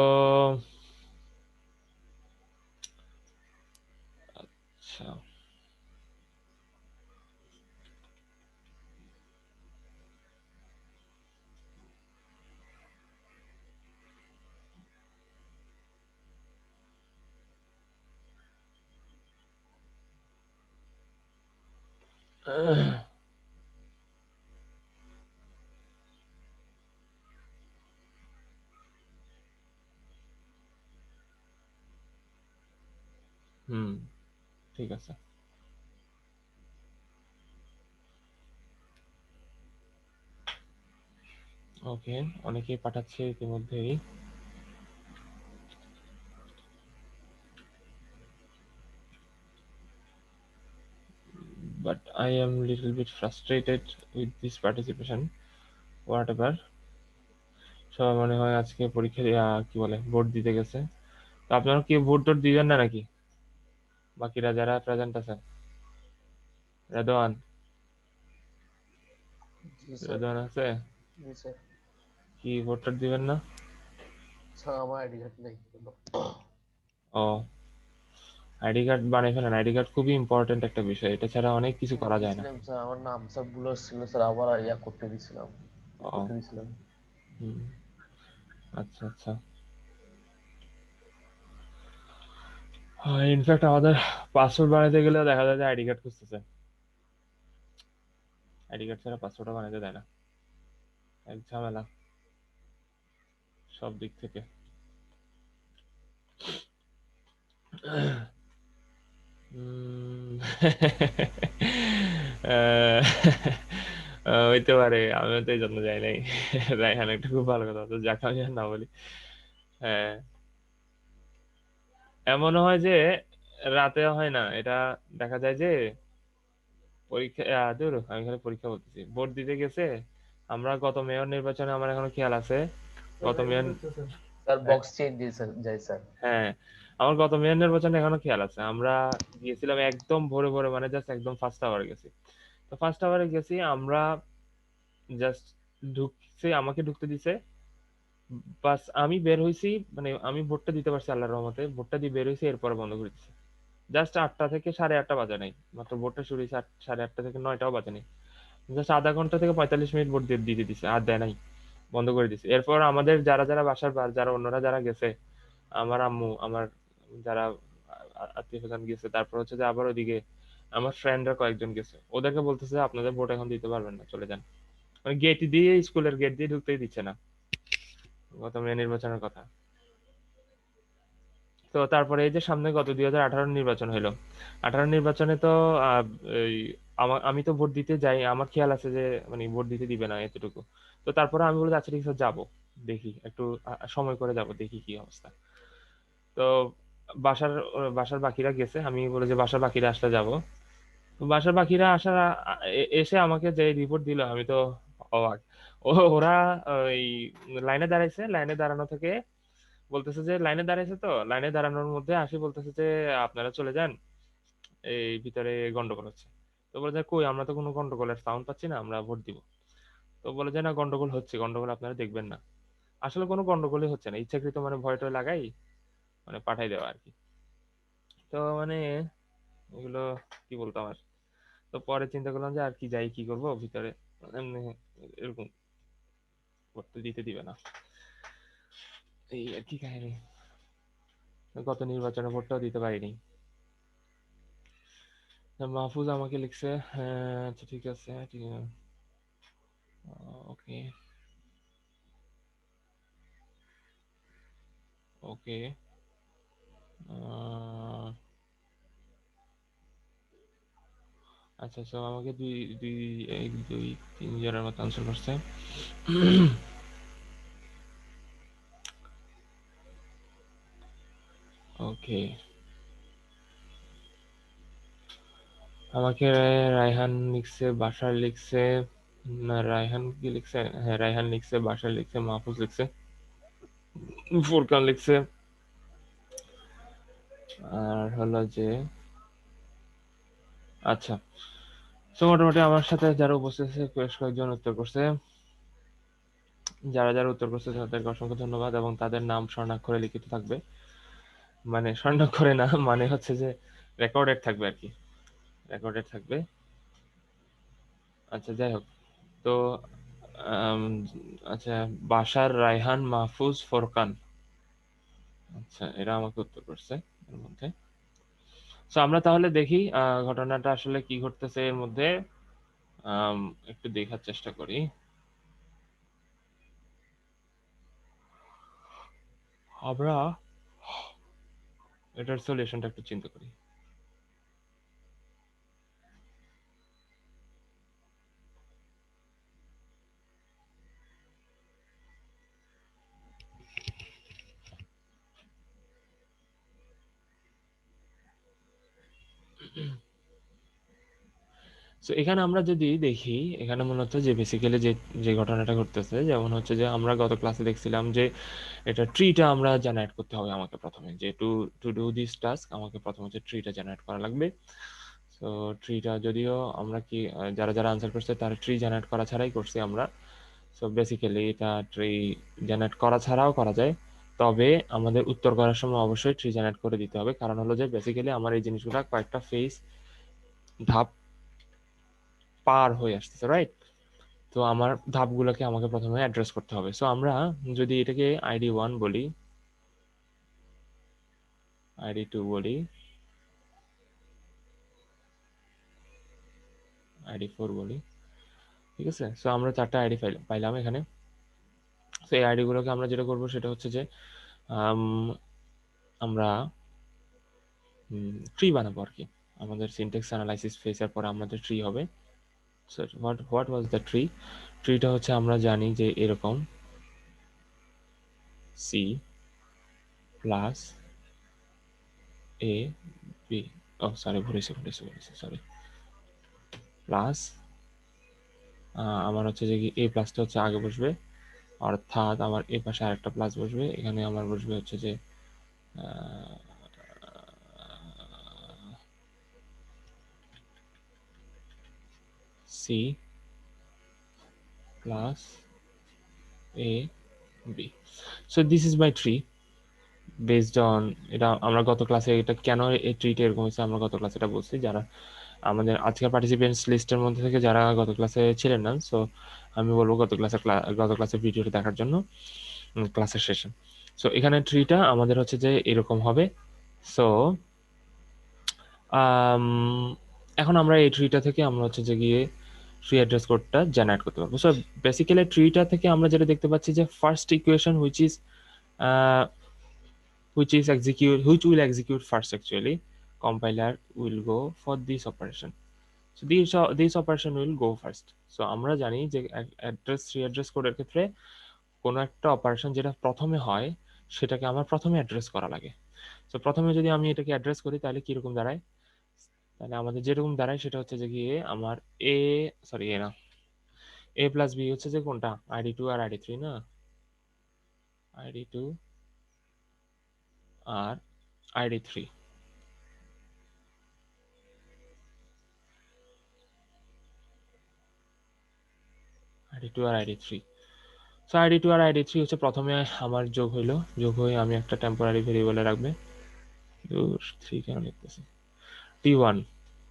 Speaker 1: আচ্ছা, হুম, ঠিক আছে। ওকে, অনেকেই পাঠাচ্ছে ইতিমধ্যেই, but I am little bit frustrated with this participation. Whatever, সবাই মনে হয় আজকে পরীক্ষা কি বলে ভোট দিতে গেছে। তো আপনারা কি ভোট টোট দিবেন না নাকি, বাকিরা যারা প্রেজেন্ট আছেন? রেদওয়ান,
Speaker 2: জি স্যার।
Speaker 1: রেদওয়ান আছে?
Speaker 2: জি স্যার।
Speaker 1: কি ভোট টোট দিবেন না?
Speaker 2: স্যার আমার আইডি কার্ড নেই।
Speaker 1: ও, আইডি কার্ড বানিয়ে ফেলেন, আইডি কার্ড খুবই ইম্পর্টেন্ট একটা বিষয়, এটা ছাড়া অনেক কিছু করা যায় না।
Speaker 2: দিছিলাম স্যার, আমার নাম সব ভুল ছিল স্যার, আবার ইয়া করতে দিছিলাম,
Speaker 1: ও,
Speaker 2: করতে দিছিলাম।
Speaker 1: হুম, আচ্ছা আচ্ছা। ইনফ্যাক্ট আমাদের পাসপোর্ট বানাতে গেলে দেখা যায় যে আইডি কার্ড খুঁজতেছে, আইডি কার্ড ছাড়া পাসপোর্টও বানাতে দেয় না, এক ঝামেলা সব দিক থেকে। উম, আহ, হইতে পারে, আমিও তো এই জন্য যাই নাই। রায়হান একটা খুব ভালো কথা, তো যাকে আমি আর না বলি। হ্যাঁ, এমনও হয় যে রাতে হয় না, এটা দেখা যায় যে পরীক্ষা দূর, আমি খালি পরীক্ষা বলতেছি, ভোট দিতে গেছে। আমরা গত মেয়র নির্বাচনে আমার এখনো খেয়াল আছে, গত মেয়র,
Speaker 2: স্যার
Speaker 1: হ্যাঁ,
Speaker 2: বক্স চেঞ্জ দিয়ে যায় স্যার।
Speaker 1: হ্যাঁ, আমার গত মেয়র নির্বাচনে এখনো খেয়াল আছে। আমরা গিয়েছিলাম একদম ভোরে ভোরে, মানে জাস্ট একদম ফার্স্ট আওয়ারে গেছি। তো ফার্স্ট আওয়ারে গেছি আমরা, জাস্ট ঢুকছে, আমাকে ঢুকতে দিছে, বাস আমি বের হইছি, মানে আমি ভোটটা দিতে পারছি আল্লাহর রহমতে, ভোটটা দিয়ে বের হইছি, এরপরে বন্ধ করে দিছে। জাস্ট 8টা থেকে 8:30 বাজে নাই, মাত্র ভোটটা শুরু হয়েছে 8:30 থেকে 9টাও বাজে নাই, জাস্ট আধা ঘন্টা থেকে 45 মিনিট ভোট দিয়ে দিতে দিছে, আর দেয় নাই, বন্ধ করে দিছে। এরপর আমাদের যারা যারা বাসার যারা অন্যরা যারা গেছে, আমার আম্মু, আমার যারা আত্মীয় স্বজন গেছে, তারপর হচ্ছে যে আবার ওদিকে আমার ফ্রেন্ডরা কয়েকজন গেছে, ওদেরকে বলতেছে আপনাদের ভোট এখন দিতে পারবেন না, চলে যান। মানে গেট দিয়ে, স্কুলের গেট দিয়ে ঢুকতেই দিচ্ছে না, গত মে নির্বাচনের কথা। তো তারপরে এই যে সামনে গত 2018 নির্বাচন হলো, 18 নির্বাচনে তো আহ, এই আমি তো ভোট দিতে যাই, আমার খেয়াল আছে যে মানে ভোট দিতে দিবে না এতটুকু। তো তারপরে আমি বলি আচ্ছা ঠিক আছে যাবো, দেখি একটু সময় করে যাব, দেখি কি অবস্থা। তো বাসার বাসার বাকিরা গেছে, আমি বলে যে বাসার বাকিরা আসলে যাব। তো বাসার বাকিরা আসার এসে আমাকে যে রিপোর্ট দিল, আমি তো অবাক। ওরা ওই লাইনে দাঁড়াইছে, লাইনে দাঁড়ানো থেকে বলতেছে যে লাইনে দাঁড়াইছে, তো লাইনে দাঁড়ানোর মধ্যে আসি বলতেছে যে আপনারা চলে যান, এই ভিতরে গন্ডগোল হচ্ছে। তো বলে যে কই, আমরা তো কোনো গন্ডগোলের সাউন্ড পাচ্ছি না, আমরা ভোট দিব। তো বলে যে না, গন্ডগোল হচ্ছে, গন্ডগোল আপনারা দেখবেন না। আসলে কোনো গন্ডগোলই হচ্ছে না, ইচ্ছাকৃত মানে ভয় টয় লাগাই মানে পাঠাই দেওয়া আর কি। তো মানে এগুলো কি বলতো আমার। তো পরে চিন্তা করলাম যে আর কি, যাই কি করবো ভিতরে, এমনি এরকম করতে দিতে দিবে না, এই আর কি কাহিনী। গত নির্বাচনে ভোটটাও দিতে পারিনি। মাহফুজ আমাকে লিখছে, হ্যাঁ আচ্ছা ঠিক আছে, ঠিক আছে, ওকে, ওকে, আচ্ছা আচ্ছা, আমাকে দুই দুই এক দুই তিন জনের মতো আনসার করছে। ওকে, আমাকে রায়হান লিখছে, বাশার লিখছে, না রায়হান কি লিখছে, হ্যাঁ রায়হান লিখছে, বাশার লিখছে, মাহফুজ লিখছে, ফুরকান লিখছে, আর হলো যে আচ্ছা। তো মোটামুটি আমার সাথে যারা উপস্থিত আছে বেশ কয়েকজন উত্তর করছে। যারা যারা উত্তর করছে তাদেরকে অসংখ্য ধন্যবাদ, এবং তাদের নাম স্বর্ণাক্ষরে লিখিত থাকবে, মানে স্বর্ণাক্ষরে না, মানে হচ্ছে যে রেকর্ডেড থাকবে আর কি, রেকর্ডেড থাকবে। আচ্ছা যাই হোক, তো আম, আচ্ছা, বাশার, রায়হান, মাহফুজ, ফোরকান, আচ্ছা এরা আমাকে উত্তর করছে এর মধ্যে। তো আমরা তাহলে দেখি ঘটনাটা আসলে কি ঘটতেছে এর মধ্যে, আম, একটু দেখার চেষ্টা করি। আমরা এটার সলিউশনটা একটু চিন্তা করি। তো এখানে আমরা যদি দেখি, এখানে মূলত যে বেসিক্যালি যে যে ঘটনাটা ঘটতেছে, যেমন হচ্ছে যে আমরা গত ক্লাসে দেখছিলাম যে এটা ট্রিটা আমরা জেনারেট করতে হবে আমাকে প্রথমে, যে to to do this task আমাকে প্রথমে হচ্ছে ট্রিটা জেনারেট করা লাগবে। তো ট্রিটা যদিও আমরা কি যারা যারা আনসার করছে তারা ট্রি জেনারেট করা ছাড়াই করছি আমরা। সো বেসিক্যালি এটা ট্রি জেনারেট করা ছাড়াও করা যায়, তবে আমাদের উত্তর করার সময় অবশ্যই ট্রি জেনারেট করে দিতে হবে, কারণ হলো যে বেসিক্যালি আমার এই জিনিসগুলো কয়েকটা ফেস ধাপ পার হয়ে আসতেছে, রাইট? তো আমার ধাপগুলোকে আমাকে প্রথমে অ্যাড্রেস করতে হবে। সো আমরা যদি এটাকে ID 1 বলি, ID 2 বলি, ID 4 বলি, ঠিক আছে? সো আমরা 4টা আইডি পাইলাম এখানে। তো এই আইডি গুলোকে আমরা যেটা করবো সেটা হচ্ছে যে আম, আমরা ট্রি বানাবো আর কি। আমাদের সিনট্যাক্স অ্যানালাইসিস ফেসের পরে আমাদের ট্রি হবে। So what was the tree? ট্রিটা হচ্ছে আমরা জানি যে এরকম C, plus A B, oh sorry ভুলেছি, সরি, প্লাস আমার হচ্ছে যে কি এ প্লাসটা হচ্ছে আগে বসবে, অর্থাৎ আমার এ পাশে আরেকটা প্লাস বসবে, এখানে আমার বসবে হচ্ছে যে C plus A B. So this is my tree based on, এটা আমরা গত ক্লাসে, এটা কেন এই ট্রিটা এরকম হয়েছে আমরা গত ক্লাসে এটা বলছি। যারা আমাদের আজকের পার্টিসিপেন্টস লিস্টের মধ্যে থেকে যারা গত ক্লাসে ছিলেন না, সো আমি বলবো গত ক্লাসের ভিডিওটা দেখার জন্য, ক্লাসের সেশন। সো এখানে ট্রিটা আমাদের হচ্ছে যে এরকম হবে। সো এখন আমরা এই ট্রিটা থেকে আমরা হচ্ছে যে গিয়ে ট্রি অ্যাড্রেস কোডটা জেনারেট করতে পারবো। সো বেসিক্যালি ট্রিটা থেকে আমরা যেটা দেখতে পাচ্ছি যে first equation which will execute first actually, compiler will go for this operation. So this operation will go first. So আমরা জানি যে ট্রি অ্যাড্রেস কোডের ক্ষেত্রে কোনো একটা অপারেশন যেটা প্রথমে হয় সেটাকে আমার প্রথমে অ্যাড্রেস করা লাগে। সো প্রথমে যদি আমি এটাকে অ্যাড্রেস করি তাহলে কিরকম দাঁড়ায়, তাহলে আমাদের যেরকম দাঁড়ায় সেটা হচ্ছে যে গিয়ে আমার এ, সরি এ না, এ প্লাস বি হচ্ছে যে কোনটা, ID2 আর ID3 না, ID2 আর ID3, ID2 আর ID3। সো ID2 আর ID3 হচ্ছে প্রথমে আমার যোগ হইলো, যোগ হয়ে আমি একটা টেম্পোরারি ভেরিয়েবলে রাখবে, 3 কেন লিখতেছি, T1,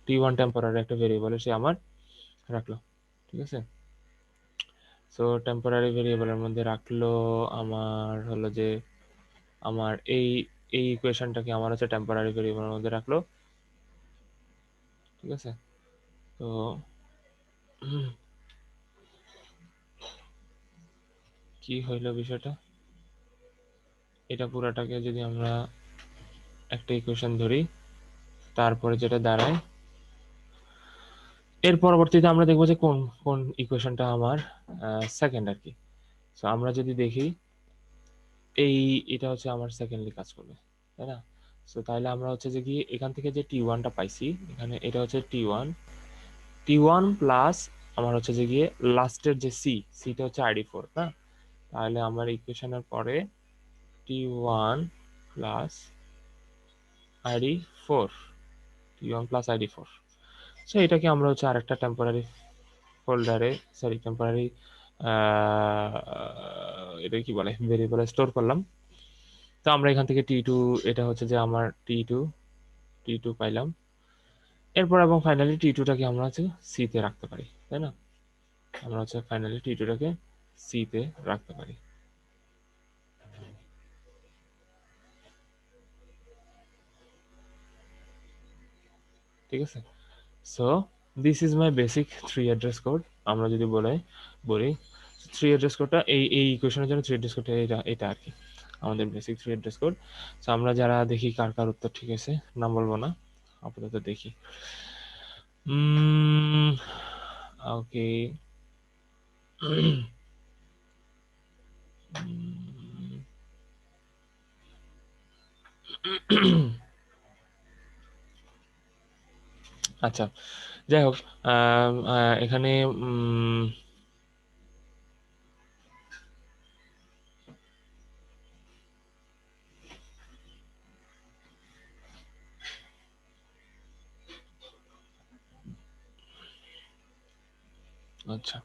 Speaker 1: T1 টেম্পোরারি একটা ভেরিয়েবলে সে আমার রাখলো, ঠিক আছে। সো টেম্পোরারি ভেরিয়েবলের মধ্যে রাখলো আমার হলো যে আমার এই এই ইকুয়েশনটাকে আমার হচ্ছে টেম্পোরারি ভেরিয়েবলের মধ্যে রাখলো, ঠিক আছে। তো কি হইলো বিষয়টা, এটা পুরাটাকে যদি আমরা একটা ইকুয়েশন ধরি, তারপরে যেটা দাঁড়ায়, এর পরবর্তীতে আমরা দেখবো যে কোন কোন ইকুয়েশনটা আমার সেকেন্ড আর কি। সো আমরা যদি দেখি এটা হচ্ছে আমার সেকেন্ডলি কাজ করবে, তাই না। সো তাহলে আমরা হচ্ছে যে কি এখান থেকে যে T1টা পাইছি, এখানে এটা হচ্ছে T1 প্লাস আমার হচ্ছে যে গিয়ে লাস্টের যে সিটা হচ্ছে ID4 না, তাহলে আমার ইকুয়েশনের পরে T1 plus ID4, T1 plus ID4। So এটাকে আমরা হচ্ছে আরেকটা টেম্পোরারি ফোল্ডারে, সরি টেম্পোরারি, এটা কি বলে, ভেরিয়েবলে স্টোর করলাম। তো আমরা এখান থেকে T2, এটা হচ্ছে যে আমার T2 পাইলাম। এরপর এবং ফাইনালি T2টাকে আমরা হচ্ছে সিতে রাখতে পারি, তাই না। আমরা হচ্ছে ফাইনালি T2টাকে সিতে রাখতে পারি, ঠিক আছে। So this is my basic three address code. আমরা যদি বলি থ্রি অ্যাড্রেস কোডটা এই ইকুয়েশনের জন্য থ্রি অ্যাড্রেস কোডটা এটা আর কি আমাদের basic three address code. So আমরা যারা দেখি কার কার উত্তর ঠিক আছে, নাম বলবো না, আপাতত দেখি। ওকে, আচ্ছা যাই হোক, এখানে আচ্ছা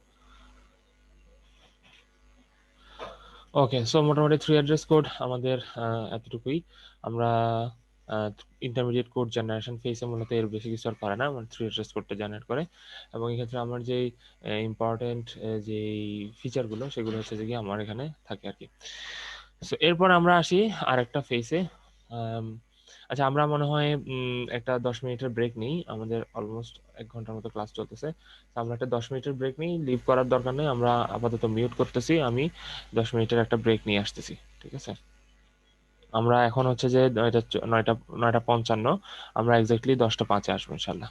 Speaker 1: ওকে, সো মোটামুটি থ্রি অ্যাড্রেস কোড আমাদের এতটুকুই। আমরা ইন্টারমিডিয়েট কোড জেনারেশন ফেসে মূলত এর বেশি কিছু আর করে না, মানে থ্রি অ্যাড্রেস কোডটা জেনারেট করে। এবং এক্ষেত্রে আমার যেই ইম্পর্টেন্ট যেই ফিচারগুলো সেগুলো হচ্ছে যে কি আমার এখানে থাকে আর কি। সো এরপর আমরা আসি আরেকটা ফেসে। আচ্ছা আমরা মনে হয় একটা 10 মিনিটের ব্রেক নিই, আমাদের অলমোস্ট 1 ঘন্টার মতো ক্লাস চলতেছে। তো আমরা একটা 10 মিনিটের ব্রেক নিই, লিভ করার দরকার নেই, আমরা আপাতত মিউট করতেছি, আমি 10 মিনিটের একটা ব্রেক নিয়ে আসতেছি, ঠিক আছে। আমরা এখন হচ্ছে যে 9টা 55, আমরা এক্স্যাক্টলি 10টা 5-এ আসবো ইনশাল্লাহ।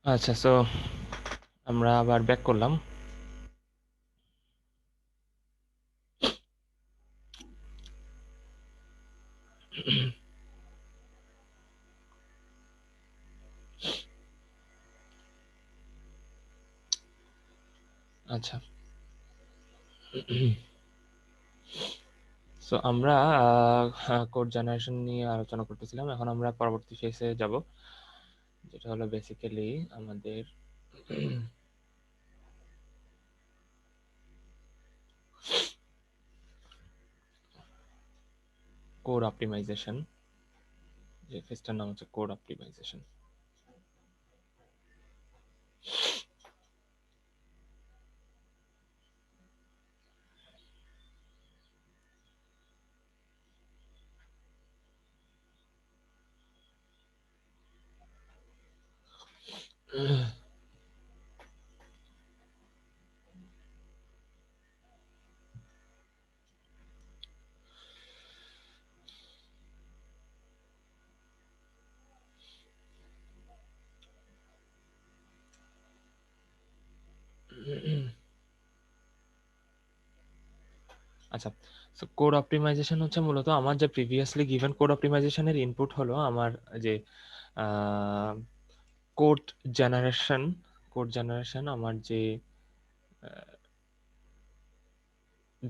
Speaker 1: আচ্ছা, সো আমরা আবার ব্যাক করলাম। আচ্ছা, সো আমরা কোড জেনারেশন নিয়ে আলোচনা করতেছিলাম। এখন আমরা পরবর্তী ফেজে যাব, যেটা হলো বেসিক্যালি আমাদের কোড অপটিমাইজেশন। যে ফেজটার নাম হচ্ছে কোড অপটিমাইজেশন। আচ্ছা, সো কোড অপটিমাইজেশন হচ্ছে মূলত আমার যে প্রিভিয়াসলি গিভেন কোড অপটিমাইজেশনের ইনপুট হলো আমার যে কোড জেনারেশন। আমার যে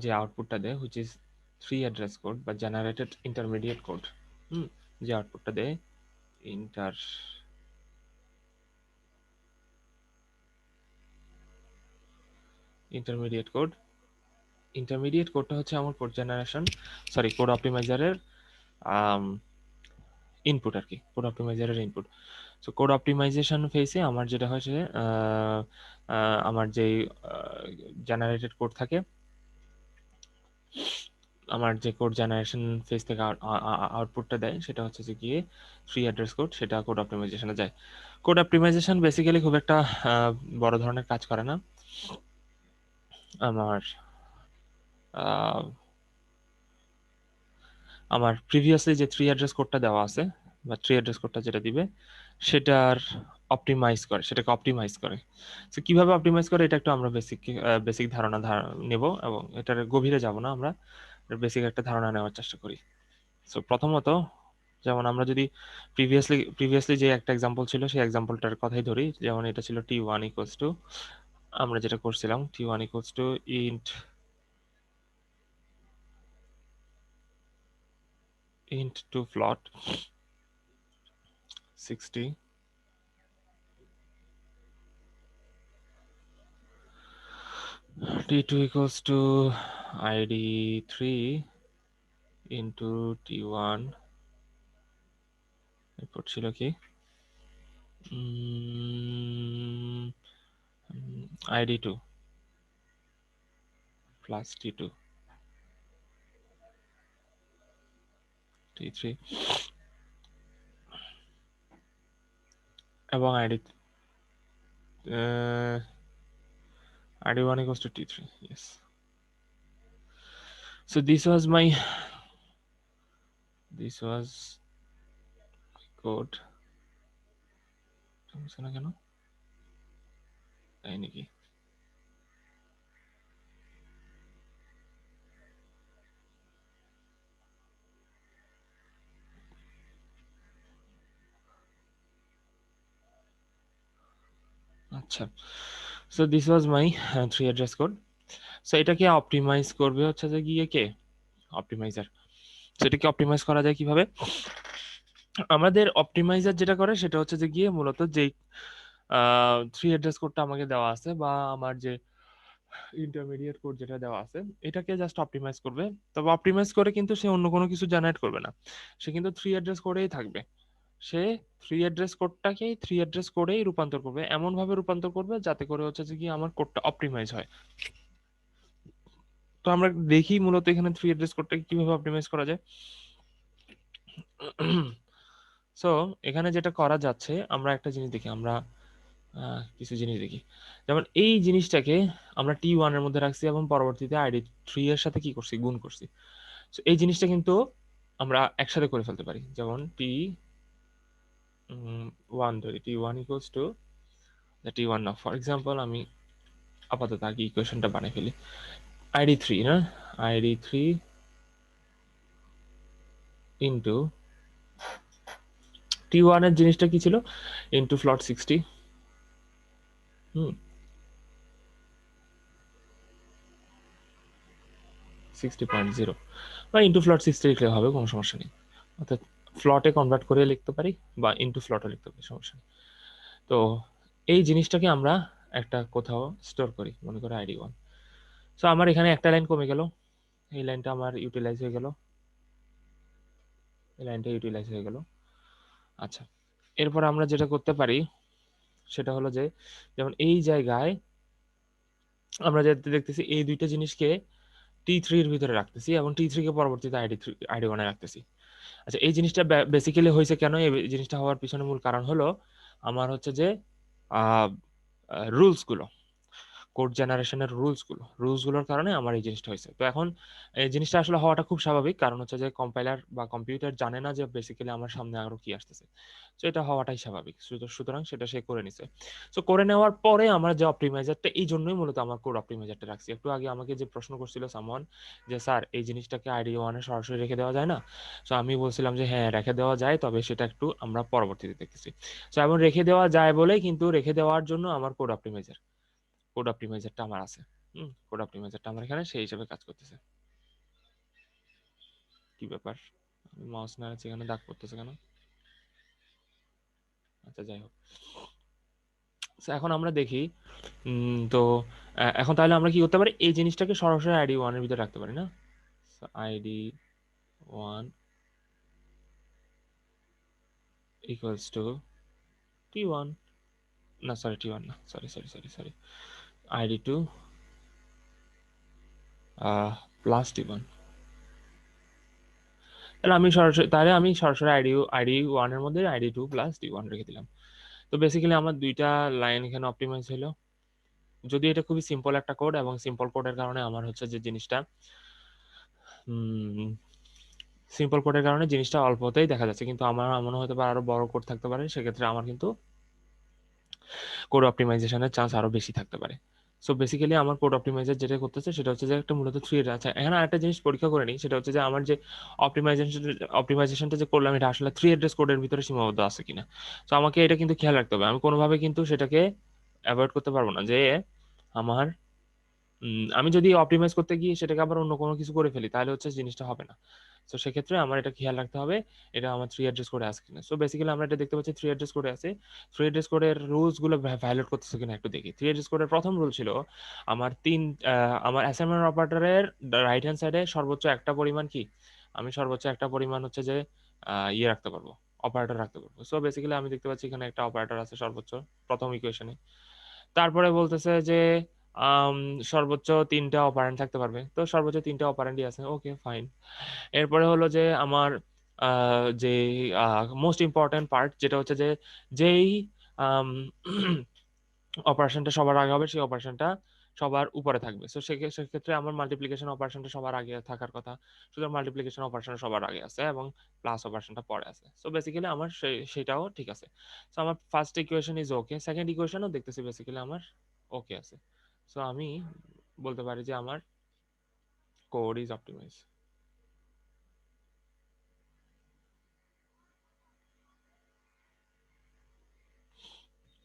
Speaker 1: যে আউটপুটটা দেয়, হুইচ ইজ 3 অ্যাড্রেস কোড বা জেনারেটেড ইন্টারমিডিয়েট কোড। যে আউটপুটটা দেয় ইন্টারমিডিয়েট কোড। ইন্টারমিডিয়েট কোডটা হচ্ছে আমার কোড জেনারেশন, সরি কোড অপটিমাইজারের ইনপুট আর কি, কোড অপটিমাইজারের ইনপুট। সো কোড অপটিমাইজেশন ফেসে আমার যেটা হয় যে আমার যেই জেনারেটেড কোড থাকে, আমার যে কোড জেনারেশন ফেজ থেকে আউটপুটটা দেয় সেটা হচ্ছে যে গিয়ে 3 অ্যাড্রেস কোড, সেটা কোড অপটিমাইজেশনে যায়। কোড অপটিমাইজেশন বেসিক্যালি খুব একটা বড় ধরনের কাজ করে না। আমার আমার প্রিভিয়াসলি যে 3 অ্যাড্রেস কোডটা দেওয়া আছে বা 3 অ্যাড্রেস কোডটা যেটা দিবে সেটার সেটাকে অপটিমাইজ করে। সো কিভাবে অপটিমাইজ করে এটা একটু আমরা বেসিক ধারণা নেব, এবং এটার গভীরে যাব না, আমরা বেসিক একটা ধারণা নেওয়ার চেষ্টা করি। সো প্রথমত, যেমন আমরা যদি প্রিভিয়াসলি যে একটা এক্সাম্পল ছিল সেই এক্সাম্পলটার কথাই ধরি, যেমন এটা ছিল t1 ইকুয়ালস টু, আমরা যেটা করছিলাম t1 equals to int to float 60, t2 equals to id3 into t1, এরপর ছিল কি id2 plus t2 t3 এবং id1 equals to t3. Yes, so this was code. না কেন তাই নাকি? আচ্ছা, so this was my 3 address code. So এটাকে অপটিমাইজ করবে হচ্ছে যে গিয়ে কে অপটিমাইজার। সো এটাকে অপটিমাইজ করা যায় কিভাবে? আমাদের অপটিমাইজার যেটা করে সেটা হচ্ছে যে গিয়ে মূলত যেই 3 অ্যাড্রেস কোডটা আমাকে দেওয়া আছে বা আমার যে ইন্টারমিডিয়েট কোড যেটা দেওয়া আছে এটাকে জাস্ট অপটিমাইজ করবে। তবে অপটিমাইজ করে কিন্তু সে অন্য কোনো কিছু জেনারেট করবে না, সে কিন্তু 3 অ্যাড্রেস কোডেই থাকবে। সে 3 অ্যাড্রেস কোডটাকেই 3 অ্যাড্রেস কোডেই রূপান্তর করবে, এমন ভাবে রূপান্তর করবে যাতে করে হচ্ছে যে কি আমার কোডটা অপটিমাইজ হয়। তো আমরা দেখি মূলত এখানে 3 অ্যাড্রেস কোডটাকে কিভাবে অপটিমাইজ করা যায়। সো এখানে যেটা করা যাচ্ছে, আমরা একটা জিনিস দেখি, আমরা কিছু জিনিস দেখি। যেমন এই জিনিসটাকে আমরা t1 এর মধ্যে রাখছি এবং পরবর্তীতে id3 এর সাথে কি করছি, গুণ করছি। সো এই জিনিসটা কিন্তু আমরা একসাথে করে ফেলতে পারি। যেমন t1 ধরি, t1 ইকুয়ালস টু T1 না, ফর এক্সাম্পল আমি আপাতত আগে ইকুয়েশনটা বানিয়ে ফেলি। ID3 না, ID3 ইন্টু T1 এর জিনিসটা কি ছিল, ইন্টু ফ্লট 60, হুম 60.0 বা ইন্টু ফ্লট 60 লিখলে হবে, কোনো সমস্যা নেই। অর্থাৎ ফ্লটে কনভার্ট করে লিখতে পারি বা ইন্টু ফ্লটে লিখতে পারি, সমস্যা নেই। তো এই জিনিসটাকে আমরা একটা কোথাও স্টোর করি, মনে করো ID1। সো আমার এখানে একটা লাইন কমে গেল, এই লাইনটা আমার ইউটিলাইজ হয়ে গেল, এই লাইনটা ইউটিলাইজ হয়ে গেল। আচ্ছা, এরপর আমরা যেটা করতে পারি সেটা হলো যে, যেমন এই জায়গায় আমরা যেটা দেখতেছি এই দুইটা জিনিসকে T3 এর ভিতরে রাখতেছি এবং T3 কে পরবর্তীতে ID1 এ রাখতেছি। আচ্ছা, এই জিনিসটা বেসিক্যালি হয়েছে কেন, এই জিনিসটা হওয়ার পিছনে মূল কারণ হলো আমার হচ্ছে যে রুলস গুলো, কোড জেনারেশনের রুলসগুলোর কারণে আমার এই জিনিসটা হয়েছে। তো এখন এই জিনিসটা আসলে হওয়াটা খুব স্বাভাবিক, কারণ হচ্ছে যে কম্পাইলার বা কম্পিউটার জানে না যে বেসিক্যালি আমার সামনে আরো কি আসতেছে। তো এটা হওয়াটাই স্বাভাবিক, সুতরাং সেটা সে করে নিছে। সো করে নেওয়ার পরে আমার যে অপটিমাইজারটা, এই জন্যই মূলত আমার কোড অপটিমাইজারটা রাখছি। একটু আগে আমাকে যে প্রশ্ন করছিল সামওয়ান যে স্যার এই জিনিসটাকে ID1 এ সরাসরি রেখে দেওয়া যায় না, সো আমি বলছিলাম যে হ্যাঁ রেখে দেওয়া যায়, তবে সেটা একটু আমরা পরবর্তীতে দেখতেছি। সো এমন রেখে দেওয়া যায় বলে কিন্তু রেখে দেওয়ার জন্য আমার কোড অপটিমাইজারটা আমার আছে। কোড অপটিমাইজারটা আমার এখানে সেই হিসেবে কাজ করতেছে। কি ব্যাপার, মাউস নাড়াচ্ছি এখানে দাগ পড়তেছে কেন? আচ্ছা যাই হোক, So, এখন আমরা দেখি তো এখন তাহলে আমরা কি করতে পারি, এই জিনিসটাকে সরাসরি ID1 এর ভিতরে রাখতে পারি না। ID1 ইকুয়ালস টু T1, না সরি T1 না, সরি ID2 প্লাস T1। তাহলে আমি সরাসরি ID1 এর মধ্যে ID2 প্লাস T1 রেখে দিলাম। তো বেসিক্যালি আমার দুইটা লাইন এখানে অপটিমাইজ হলো। যদি এটা খুবই সিম্পল একটা কোড, এবং সিম্পল কোডের কারণে আমার হচ্ছে যে জিনিসটা সিম্পল কোডের কারণে জিনিসটা অল্পতেই দেখা যাচ্ছে, কিন্তু আমার মনে হতে পারে আরো বড় কোড থাকতে পারে, সেক্ষেত্রে আমার কিন্তু কোড অপটিমাইজেশনের চান্স আরো বেশি থাকতে পারে। সো বেসিক্যালি আমার কোড অপটিমাইজার যেটা করতেছে সেটা হচ্ছে যে একটা মূলত থ্রি আছে। এখানে আরেকটা জিনিস পরীক্ষা করে নিই, সেটা হচ্ছে যে আমার যে অপটিমাইজেশনটা যে করলাম এটা আসলে থ্রি অ্যাড্রেস কোডের ভিতরে সীমাবদ্ধ আছে কিনা। তো আমাকে এটা কিন্তু খেয়াল রাখতে হবে, আমি কোনোভাবে কিন্তু সেটাকে অ্যাভয়েড করতে পারবো না যে আমার আমি যদি অপটিমাইজ করতে গিয়ে সেটাকে আবার অন্য কোনো কিছু করে ফেলি, তাহলে হচ্ছে জিনিসটা হবে না। তো সেক্ষেত্রে আমার এটা খেয়াল রাখতে হবে এটা আমার থ্রি অ্যাড্রেস কোডে আছে কিনা। সো বেসিক্যালি আমরা এটা দেখতে পাচ্ছি থ্রি অ্যাড্রেস কোডে আছে। থ্রি অ্যাড্রেস কোডের রুলস গুলো ভায়োলেট করতেছে কিনা একটু দেখি। থ্রি অ্যাড্রেস কোডের প্রথম রুল ছিল আমার আমার অ্যাসাইনমেন্ট অপারেটরের রাইট হ্যান্ড সাইডে সর্বোচ্চ একটা পরিমাণ কি, আমি সর্বোচ্চ একটা পরিমাণ হচ্ছে যে ইয়ে রাখতে পারবো, অপারেটর রাখতে পারবো। সো বেসিক্যালি আমি দেখতে পাচ্ছি এখানে একটা অপারেটর আছে সর্বোচ্চ প্রথম ইকুয়েশনে। তারপরে বলতেছে যে আম, সর্বোচ্চ 3টা অপারেন্ড থাকতে পারবে, তো সর্বোচ্চ 3টা অপারেন্ডই আছে, ওকে ফাইন। এরপরে হলো যে আমার যে মোস্ট ইম্পর্টেন্ট পার্ট যেটা হচ্ছে যে যেই অপারেশনটা সবার আগে হবে সেই অপারেশনটা সবার উপরে থাকবে। তো সেক্ষেত্রে আমার মাল্টিপ্লিকেশন অপারেশনটা সবার আগে থাকার কথা, সুতরাং মাল্টিপ্লিকেশন অপারেশন সবার আগে আছে এবং প্লাস অপারেশনটা পরে আছে। সো বেসিক্যালি আমার সেটাও ঠিক আছে। সো আমার first equation is okay, second ইকুয়েশনও দেখতেছি বেসিক্যালি আমার ওকে আছে। সো আমি বলতে পারি যে আমার কোড ইজ অপটিমাইজ।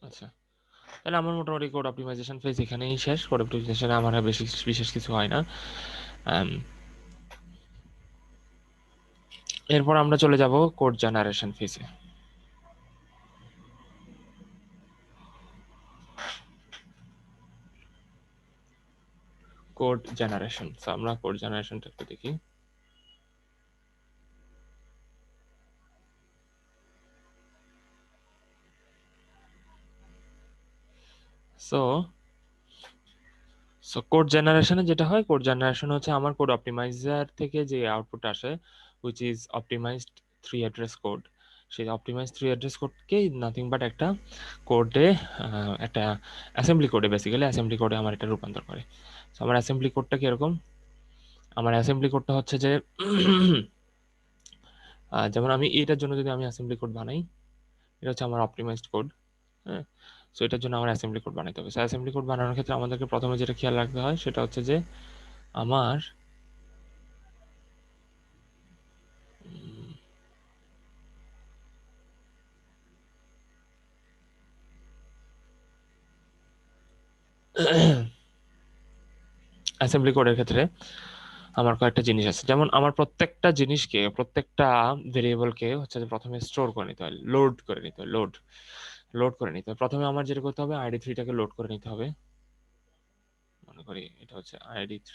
Speaker 1: আচ্ছা, তাহলে আমার মোটামুটি কোড অপটিমাইজেশন ফেজ এখানেই শেষ। কোড অপটিমাইজেশনে আমার আর বেশি বিশেষ কিছু হয় না। এরপর আমরা চলে যাব কোড জেনারেশন ফেজে। কোড জেনারেশন, আমরা কোড জেনারেশনটা একটু দেখি। সো সো কোড জেনারেশনে যেটা হয়, কোড জেনারেশন হচ্ছে আমার কোড অপটিমাইজার থেকে যে আউটপুট আসে which is optimized three address code, সেই অপটিমাইজ থ্রি অ্যাড্রেস কোডকে নাথিং বাট একটা কোডে, একটা অ্যাসেম্বলি কোডে, বেসিক্যালি অ্যাসেম্বলি কোডে আমার এটা রূপান্তর করে। সো আমার অ্যাসেম্বলি কোডটা কিরকম, আমার অ্যাসেম্বলি কোডটা হচ্ছে যে যেমন আমি এটার জন্য যদি আমি অ্যাসেম্বলি কোড বানাই, এটা হচ্ছে আমার অপটিমাইজড কোড। হ্যাঁ, সো এটার জন্য আমার অ্যাসেম্বলি কোড বানাইতে হবে। সো অ্যাসেম্বলি কোড বানানোর ক্ষেত্রে আমাদেরকে প্রথমে যেটা খেয়াল রাখতে হয় সেটা হচ্ছে যে আমার অ্যাসেম্বলি কোডের ক্ষেত্রে আমার কয়েকটা জিনিস আছে, যেমন আমার প্রত্যেকটা জিনিসকে, প্রত্যেকটা ভেরিয়েবলকে হচ্ছে যে প্রথমে স্টোর করে নিতে হয়, লোড করে নিতে হয়, লোড করে নিতে হয়। প্রথমে আমার যেটা করতে হবে, ID3টাকে লোড করে নিতে হবে। মনে করি এটা হচ্ছে ID3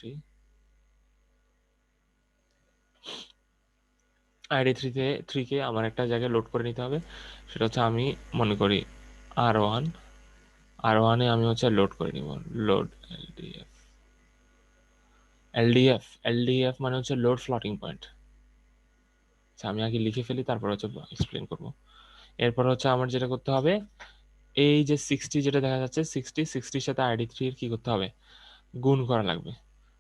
Speaker 1: কে আমার একটা জায়গায় লোড করে নিতে হবে। সেটা হচ্ছে আমি মনে করি R1, R1-এ আমি হচ্ছে লোড করে নিব, লোড LDF মানে হচ্ছে লোড ফ্লোটিং পয়েন্ট। আচ্ছা, আমি আগে লিখে ফেলি, তারপর হচ্ছে এক্সপ্লেন করব। এরপর হচ্ছে আমার যেটা করতে হবে, এই যে 60 যেটা দেখা যাচ্ছে, 60-60-র সাথে ID3 এর কি করতে হবে, গুণ করা লাগবে।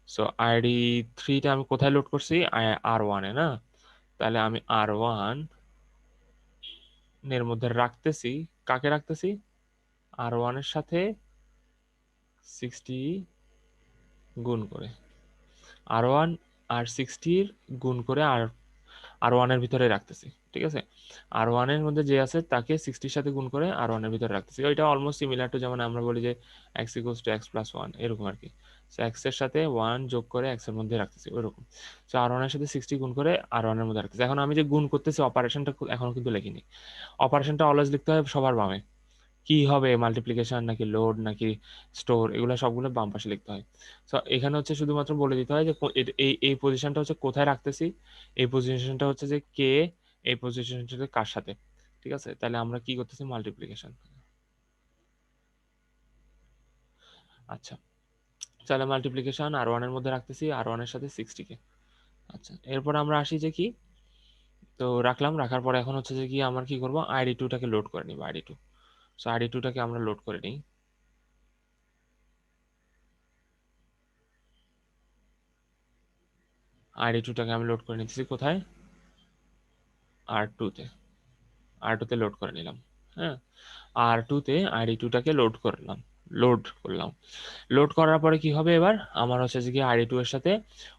Speaker 1: সো ID3টা আমি কোথায় লোড করছি, R1-এ না? তাহলে আমি R1 এর মধ্যে রাখতেছি, কাকে রাখতেছি, R1 এর সাথে 60 গুণ করে, R1 আর 60 গুণ করে আর 1 এর ভিতরে রাখতেছি, ঠিক আছে? R1 এর মধ্যে যে আছে তাকে 60-র সাথে গুণ করে R1 এর ভিতরে রাখতেছি। ওইটা অলমোস্ট সিমিলার টু যেমন আমরা বলি যে x = x + 1, এরকম আর কি। সো x এর সাথে 1 যোগ করে x এর মধ্যে রাখতেছি, ওইরকম। সো R1 এর সাথে 60 গুণ করে R1 এর মধ্যে রাখতেছি। এখন আমি যে গুণ করতেছি, অপারেশনটা এখনো কিন্তু লিখিনি। অপারেশনটা অলওয়েজ লিখতে হয় সবার বামে। কি হবে, মাল্টিপ্লিকেশন নাকি লোড নাকি স্টোর, এগুলো সবগুলো বাম পাশে লিখতে হয়। সো এখানে হচ্ছে শুধুমাত্র বলে দিতে হয় যে এই এই পজিশনটা হচ্ছে কোথায় রাখতেছি, এই পজিশনটা হচ্ছে যে কে, এই পজিশনটা হচ্ছে কার সাথে, ঠিক আছে? তাহলে আমরা কি করতেছি, মাল্টিপ্লিকেশন। আচ্ছা, তাহলে মাল্টিপ্লিকেশন R1 এর মধ্যে রাখতেছি, R1 এর সাথে 60-কে। আচ্ছা, এরপর আমরা আসি যে কি, তো রাখলাম, রাখার পরে এখন হচ্ছে যে কি আমার কি করব, ID2টাকে লোড করে নিব, ID2। সো ID2টাকে আমরা লোড করে নিই। ID2টাকে আমি লোড করে নিতেছি কোথায়, R2-তে। R2-তে লোড করে নিলাম। হ্যাঁ, R2-তে ID2টাকে লোড করলাম। লোড করার পরে কি হবে, এবার আমার হচ্ছে যে কি ID2 এর সাথে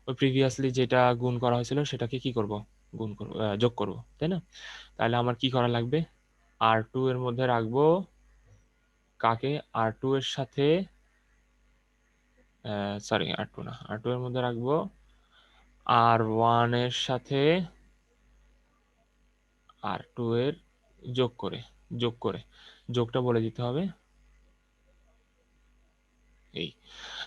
Speaker 1: ওই প্রিভিয়াসলি যেটা গুণ করা হয়েছিল সেটাকে কি করব, গুণ করব, যোগ করব, তাই না? তাহলে আমার কি করা লাগবে, R2 এর মধ্যে রাখবো কাকে, R2 এর সাথে, সরি R2 না, R2 এর মধ্যে রাখবো R1 এর সাথে R2 এর যোগ করে, যোগ করে, যোগটা বলে দিতে হবে এই।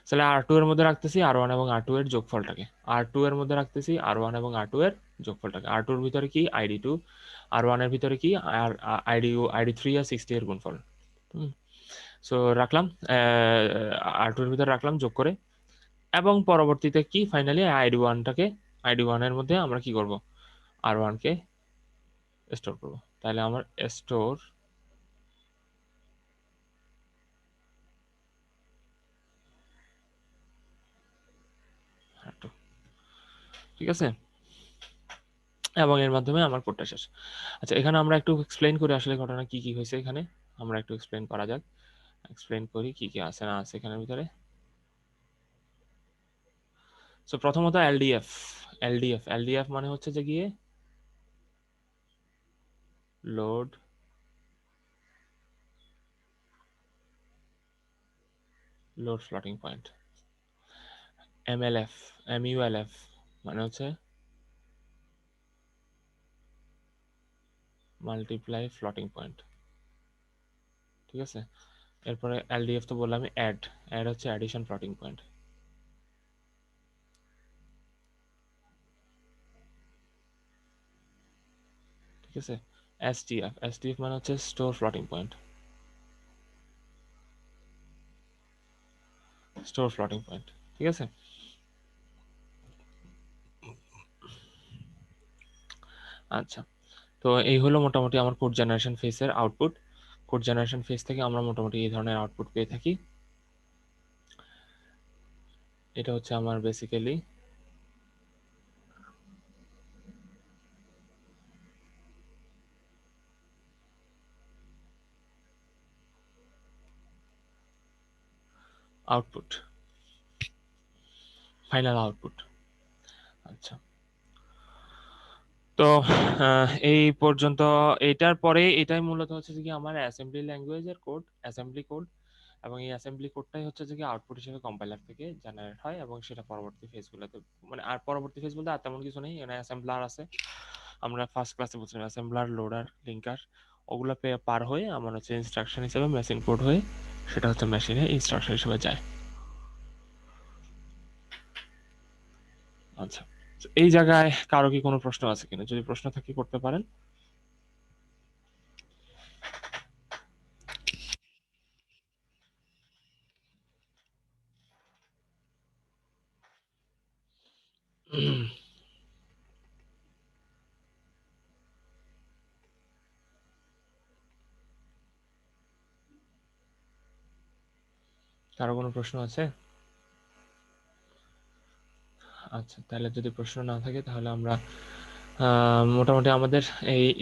Speaker 1: তাহলে R2 এর মধ্যে রাখতেছি R1 এবং R2 এর যোগফলটাকে, R2 এর মধ্যে রাখতেছি R1 এবং R2 এর যোগফলটাকে। R2 এর ভিতরে কি, ID2, R1 এর ভিতরে কি, আর ID3 আর 60 এর গুণফল। সো রাখলাম, R2 এর ভিতরে রাখলাম যোগ করে, এবং পরবর্তীতে কি, ফাইনালি ID1 এর মধ্যে আমরা কি করব, R1 কে স্টোর করব। তাহলে আমার স্টোর R2, ঠিক আছে? এবং এর মাধ্যমে আমার কোডটা শেষ। আচ্ছা, এখানে আমরা একটু এক্সপ্লেইন করি আসলে ঘটনা কি কি হয়েছে এখানে। আমরা একটু এক্সপ্লেইন করা যাক, এক্সপ্লেইন করি কি কি আছে না আছে এখানের ভিতরে। সো প্রথমত এলডিএফ মানে হচ্ছে যে গিয়ে লোড ফ্লোটিং পয়েন্ট। MULF মানে হচ্ছে মাল্টিপ্লাই ফ্লোটিং পয়েন্ট, ঠিক আছে? এরপরে এলডিএফ তো বললাম, অ্যাড হচ্ছে অ্যাডিশন ফ্লোটিং পয়েন্ট, ঠিক আছে? এসটিএফ মানে হচ্ছে স্টোর ফ্লোটিং পয়েন্ট, ঠিক আছে? আচ্ছা, তো এই হলো মোটামুটি আমার কোড জেনারেশন ফেজের আউটপুট। কোড জেনারেশন ফেজ থেকে আমরা মোটামুটি এই ধরনের আউটপুট পেয়ে থাকি। এটা হচ্ছে আমার বেসিক্যালি আউটপুট, ফাইনাল আউটপুট। আচ্ছা, তো এই পর্যন্ত। এটার পরে এটাই মূলত হচ্ছে যে কি আমার অ্যাসেম্বলি ল্যাঙ্গুয়েজের কোড, অ্যাসেম্বলি কোড, এবং এই অ্যাসেম্বলি কোডটাই হচ্ছে যে কি আউটপুট হিসেবে কম্পাইলার থেকে জেনারেট হয়, এবং সেটা পরবর্তী ফেজগুলোতে, মানে আর পরবর্তী ফেজ বলতে আর তেমন কিছু নেই। এখানে অ্যাসেম্বলার আছে, আমরা ফার্স্ট ক্লাসে বলছিলাম অ্যাসেম্বলার, লোডার, লিঙ্কার, ওগুলো পার হয়ে আমার হচ্ছে ইনস্ট্রাকশন হিসেবে মেশিন কোড হয়ে সেটা হচ্ছে মেশিনে ইনস্ট্রাকশন হিসেবে যায়। আচ্ছা, তো এই জায়গায় কারো কি কোনো প্রশ্ন আছে কিনা? যদি প্রশ্ন থাকে করতে পারেন। কারো কোনো প্রশ্ন আছে? আচ্ছা, তাহলে যদি প্রশ্ন না থাকে তাহলে আমরা মোটামুটি আমাদের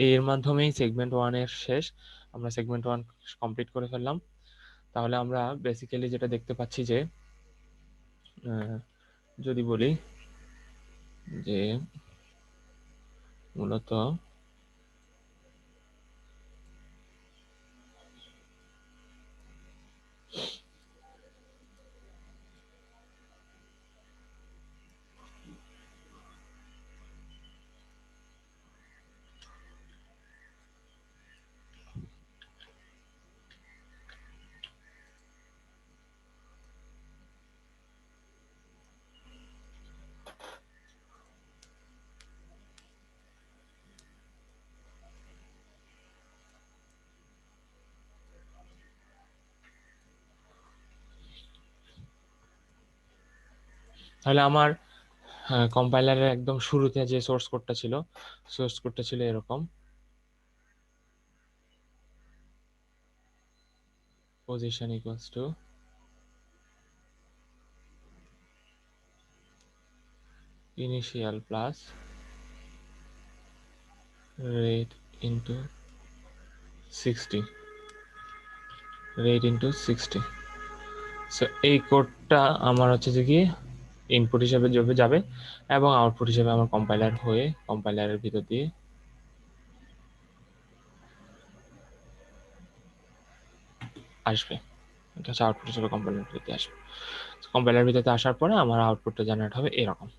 Speaker 1: এর মাধ্যমেই সেগমেন্ট ওয়ান এর শেষ। আমরা সেগমেন্ট ওয়ান কমপ্লিট করে ফেললাম। তাহলে আমরা বেসিক্যালি যেটা দেখতে পাচ্ছি যে যদি বলি যে মূলত তাহলে আমার কম্পাইলারের একদম শুরুতে যে সোর্স কোডটা ছিল এরকম, position equals to initial plus rate into 60, rate into 60। So এই কোডটা আমার হচ্ছে যে কি ইনপুট হিসেবে যাবে, এবং আউটপুট হিসেবে আমার কম্পাইলার হয়ে কম্পাইলারের ভিতর দিয়ে আসবে। এটা হচ্ছে আউটপুট হিসেবে কম্পাইলার ভিতরে আসবে। কম্পাইলার ভিতরে আসার পরে আমার আউটপুটটা জেনারেট হবে এরকম।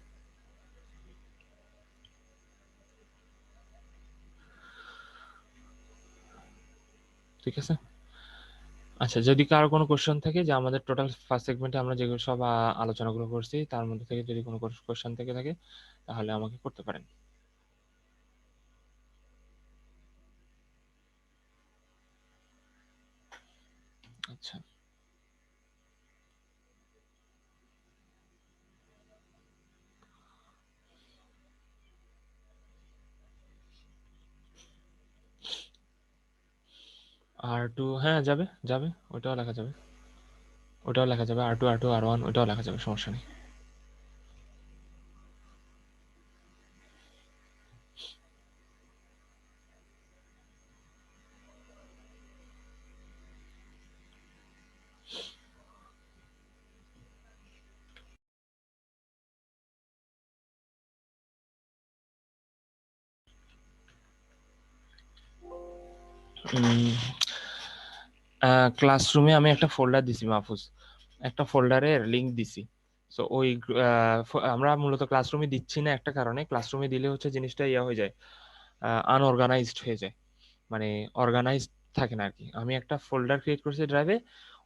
Speaker 1: ঠিক আছে। আচ্ছা, যদি কারো কোনো কোশ্চেন থাকে যে আমাদের টোটাল ফার্স্ট সেগমেন্টে আমরা যেগুলো সব আলোচনাগুলো করছি তার মধ্যে থেকে যদি কোনো কোশ্চেন থেকে থাকে তাহলে আমাকে করতে পারেন। আচ্ছা, R2, হ্যাঁ যাবে যাবে, ওটাও লেখা যাবে, ওটাও লেখা যাবে, R2 R2 R1 ওটাও লেখা যাবে, সমস্যা নেই। ক্লাসরুমে আমি একটা ফোল্ডার দিছি মাহফুজ, একটা ফোল্ডারের লিংক দিছি। সো ওই আমরা মূলত ক্লাসরুমে দিচ্ছি না একটা কারণে, ক্লাসরুমে দিলে হচ্ছে জিনিসটা ইয়া হয়ে যায়, আনঅর্গানাইজড হয়ে যায়, মানে অর্গানাইজড থাকে না আর কি। আমি একটা ফোল্ডার ক্রিয়েট করছি ড্রাইভে,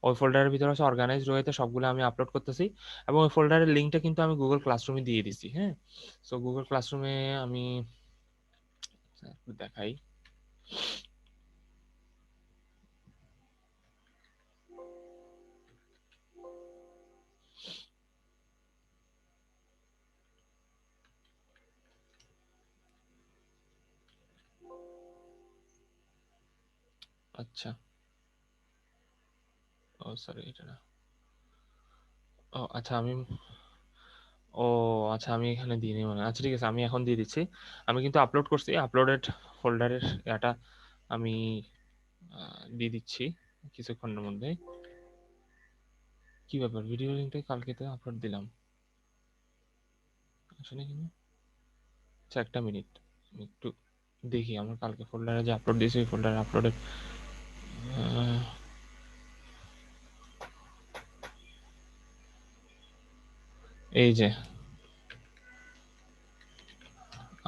Speaker 1: ওই ফোল্ডারের ভিতরে হচ্ছে অর্গানাইজড রয়েছে, সবগুলো আমি আপলোড করতেছি, এবং ওই ফোল্ডারের লিঙ্কটা কিন্তু আমি গুগল ক্লাসরুমে দিয়ে দিছি। হ্যাঁ, সো গুগল ক্লাসরুমে আমি একটু দেখাই। আচ্ছা, ও সরি, এটা না, ও আচ্ছা ও আচ্ছা, আমি এখানে দিইনি মনে হয়। আচ্ছা ঠিক আছে, আমি এখন দিয়ে দিচ্ছি। আমি কিন্তু আপলোড করছি, আপলোডেড ফোল্ডারের এটা আমি দিয়ে দিচ্ছি কিছুক্ষণের মধ্যে। কি ব্যাপার, ভিডিও লিঙ্কটা কালকে তো আপলোড দিলাম, আসলে কি না? আচ্ছা, একটা মিনিট, আমি একটু দেখি আমার কালকে ফোল্ডারে যে আপলোড দিয়েছি ওই ফোল্ডারে আপলোডের এই যে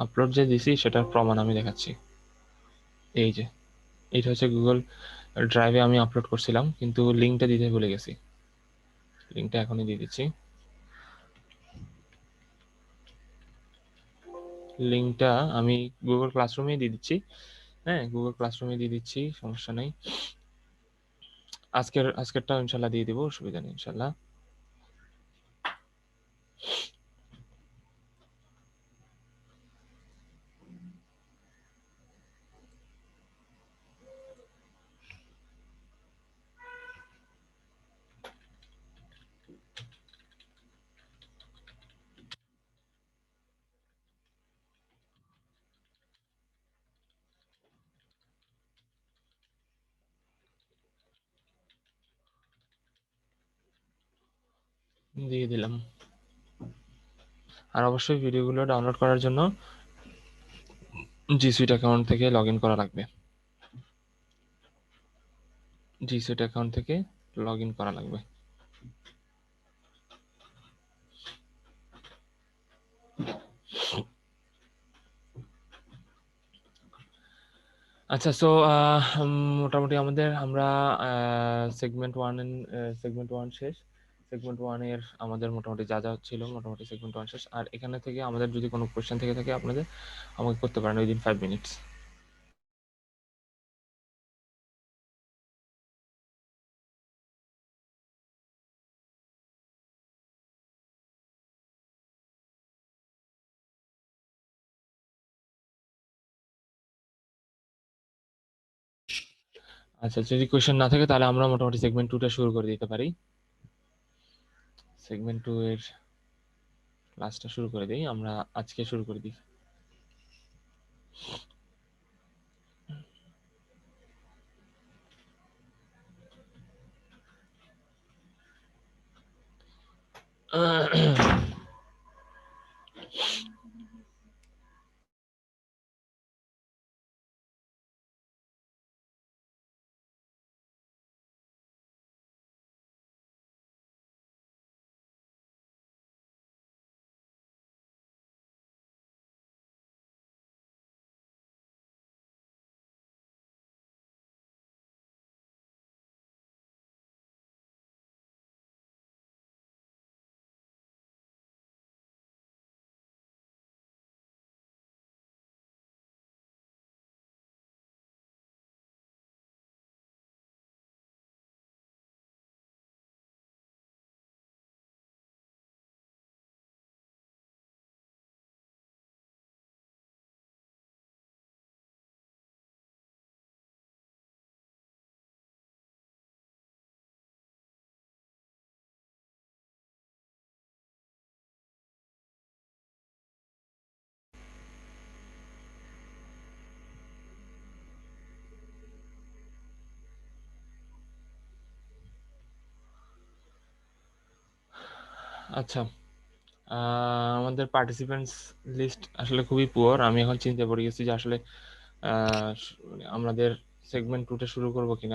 Speaker 1: আপলোড যে দিছি সেটার প্রমাণ আমি দেখাচ্ছি। এই যে এইটা হচ্ছে গুগল ড্রাইভে আমি আপলোড করছিলাম, কিন্তু লিঙ্কটা দিতে ভুলে গেছি। লিঙ্কটা এখনই দিয়ে দিচ্ছি। লিঙ্কটা আমি গুগল ক্লাসরুমেই দিয়ে দিচ্ছি। হ্যাঁ, গুগল ক্লাসরুমে দিয়ে দিচ্ছি, সমস্যা নেই। আজকেরটা ইনশাল্লাহ দিয়ে দিব, অসুবিধা নেই ইনশাল্লাহ। দিয়ে দিলাম। আর অবশ্যই ভিডিওগুলো ডাউনলোড করার জন্য জি সুইট অ্যাকাউন্ট থেকে লগ ইন করা লাগবে। জি সুইট অ্যাকাউন্ট থেকে লগ ইন করা লাগবে। আচ্ছা, সো মোটামুটি আমরা সেগমেন্ট ওয়ান শেষ। সেগমেন্ট ওয়ান এর আমাদের মোটামুটি যা যা ছিল, মোটামুটি সেগমেন্ট ওয়ান শেষ। আর এখানে থেকে আমাদের যদি কোনো কোয়েশ্চেন থেকে থাকে আপনাদের, আমাকে করতে পারেন উইদিন 5 মিনিটস। আচ্ছা, যদি কোয়েশ্চেন না থাকে তাহলে আমরা মোটামুটি সেগমেন্ট টুটা শুরু করে দিতে পারি। সেগমেন্ট টু এর ক্লাসটা শুরু করে দিই, আমরা আজকে শুরু করে দিই। আচ্ছা, আমাদের পার্টিসিপেন্টস লিস্ট আসলে খুবই পুয়ার। আমি এখন চিন্তা পড়ে গেছি যে আসলে আমাদের সেগমেন্ট টুটা শুরু করবো কিনা।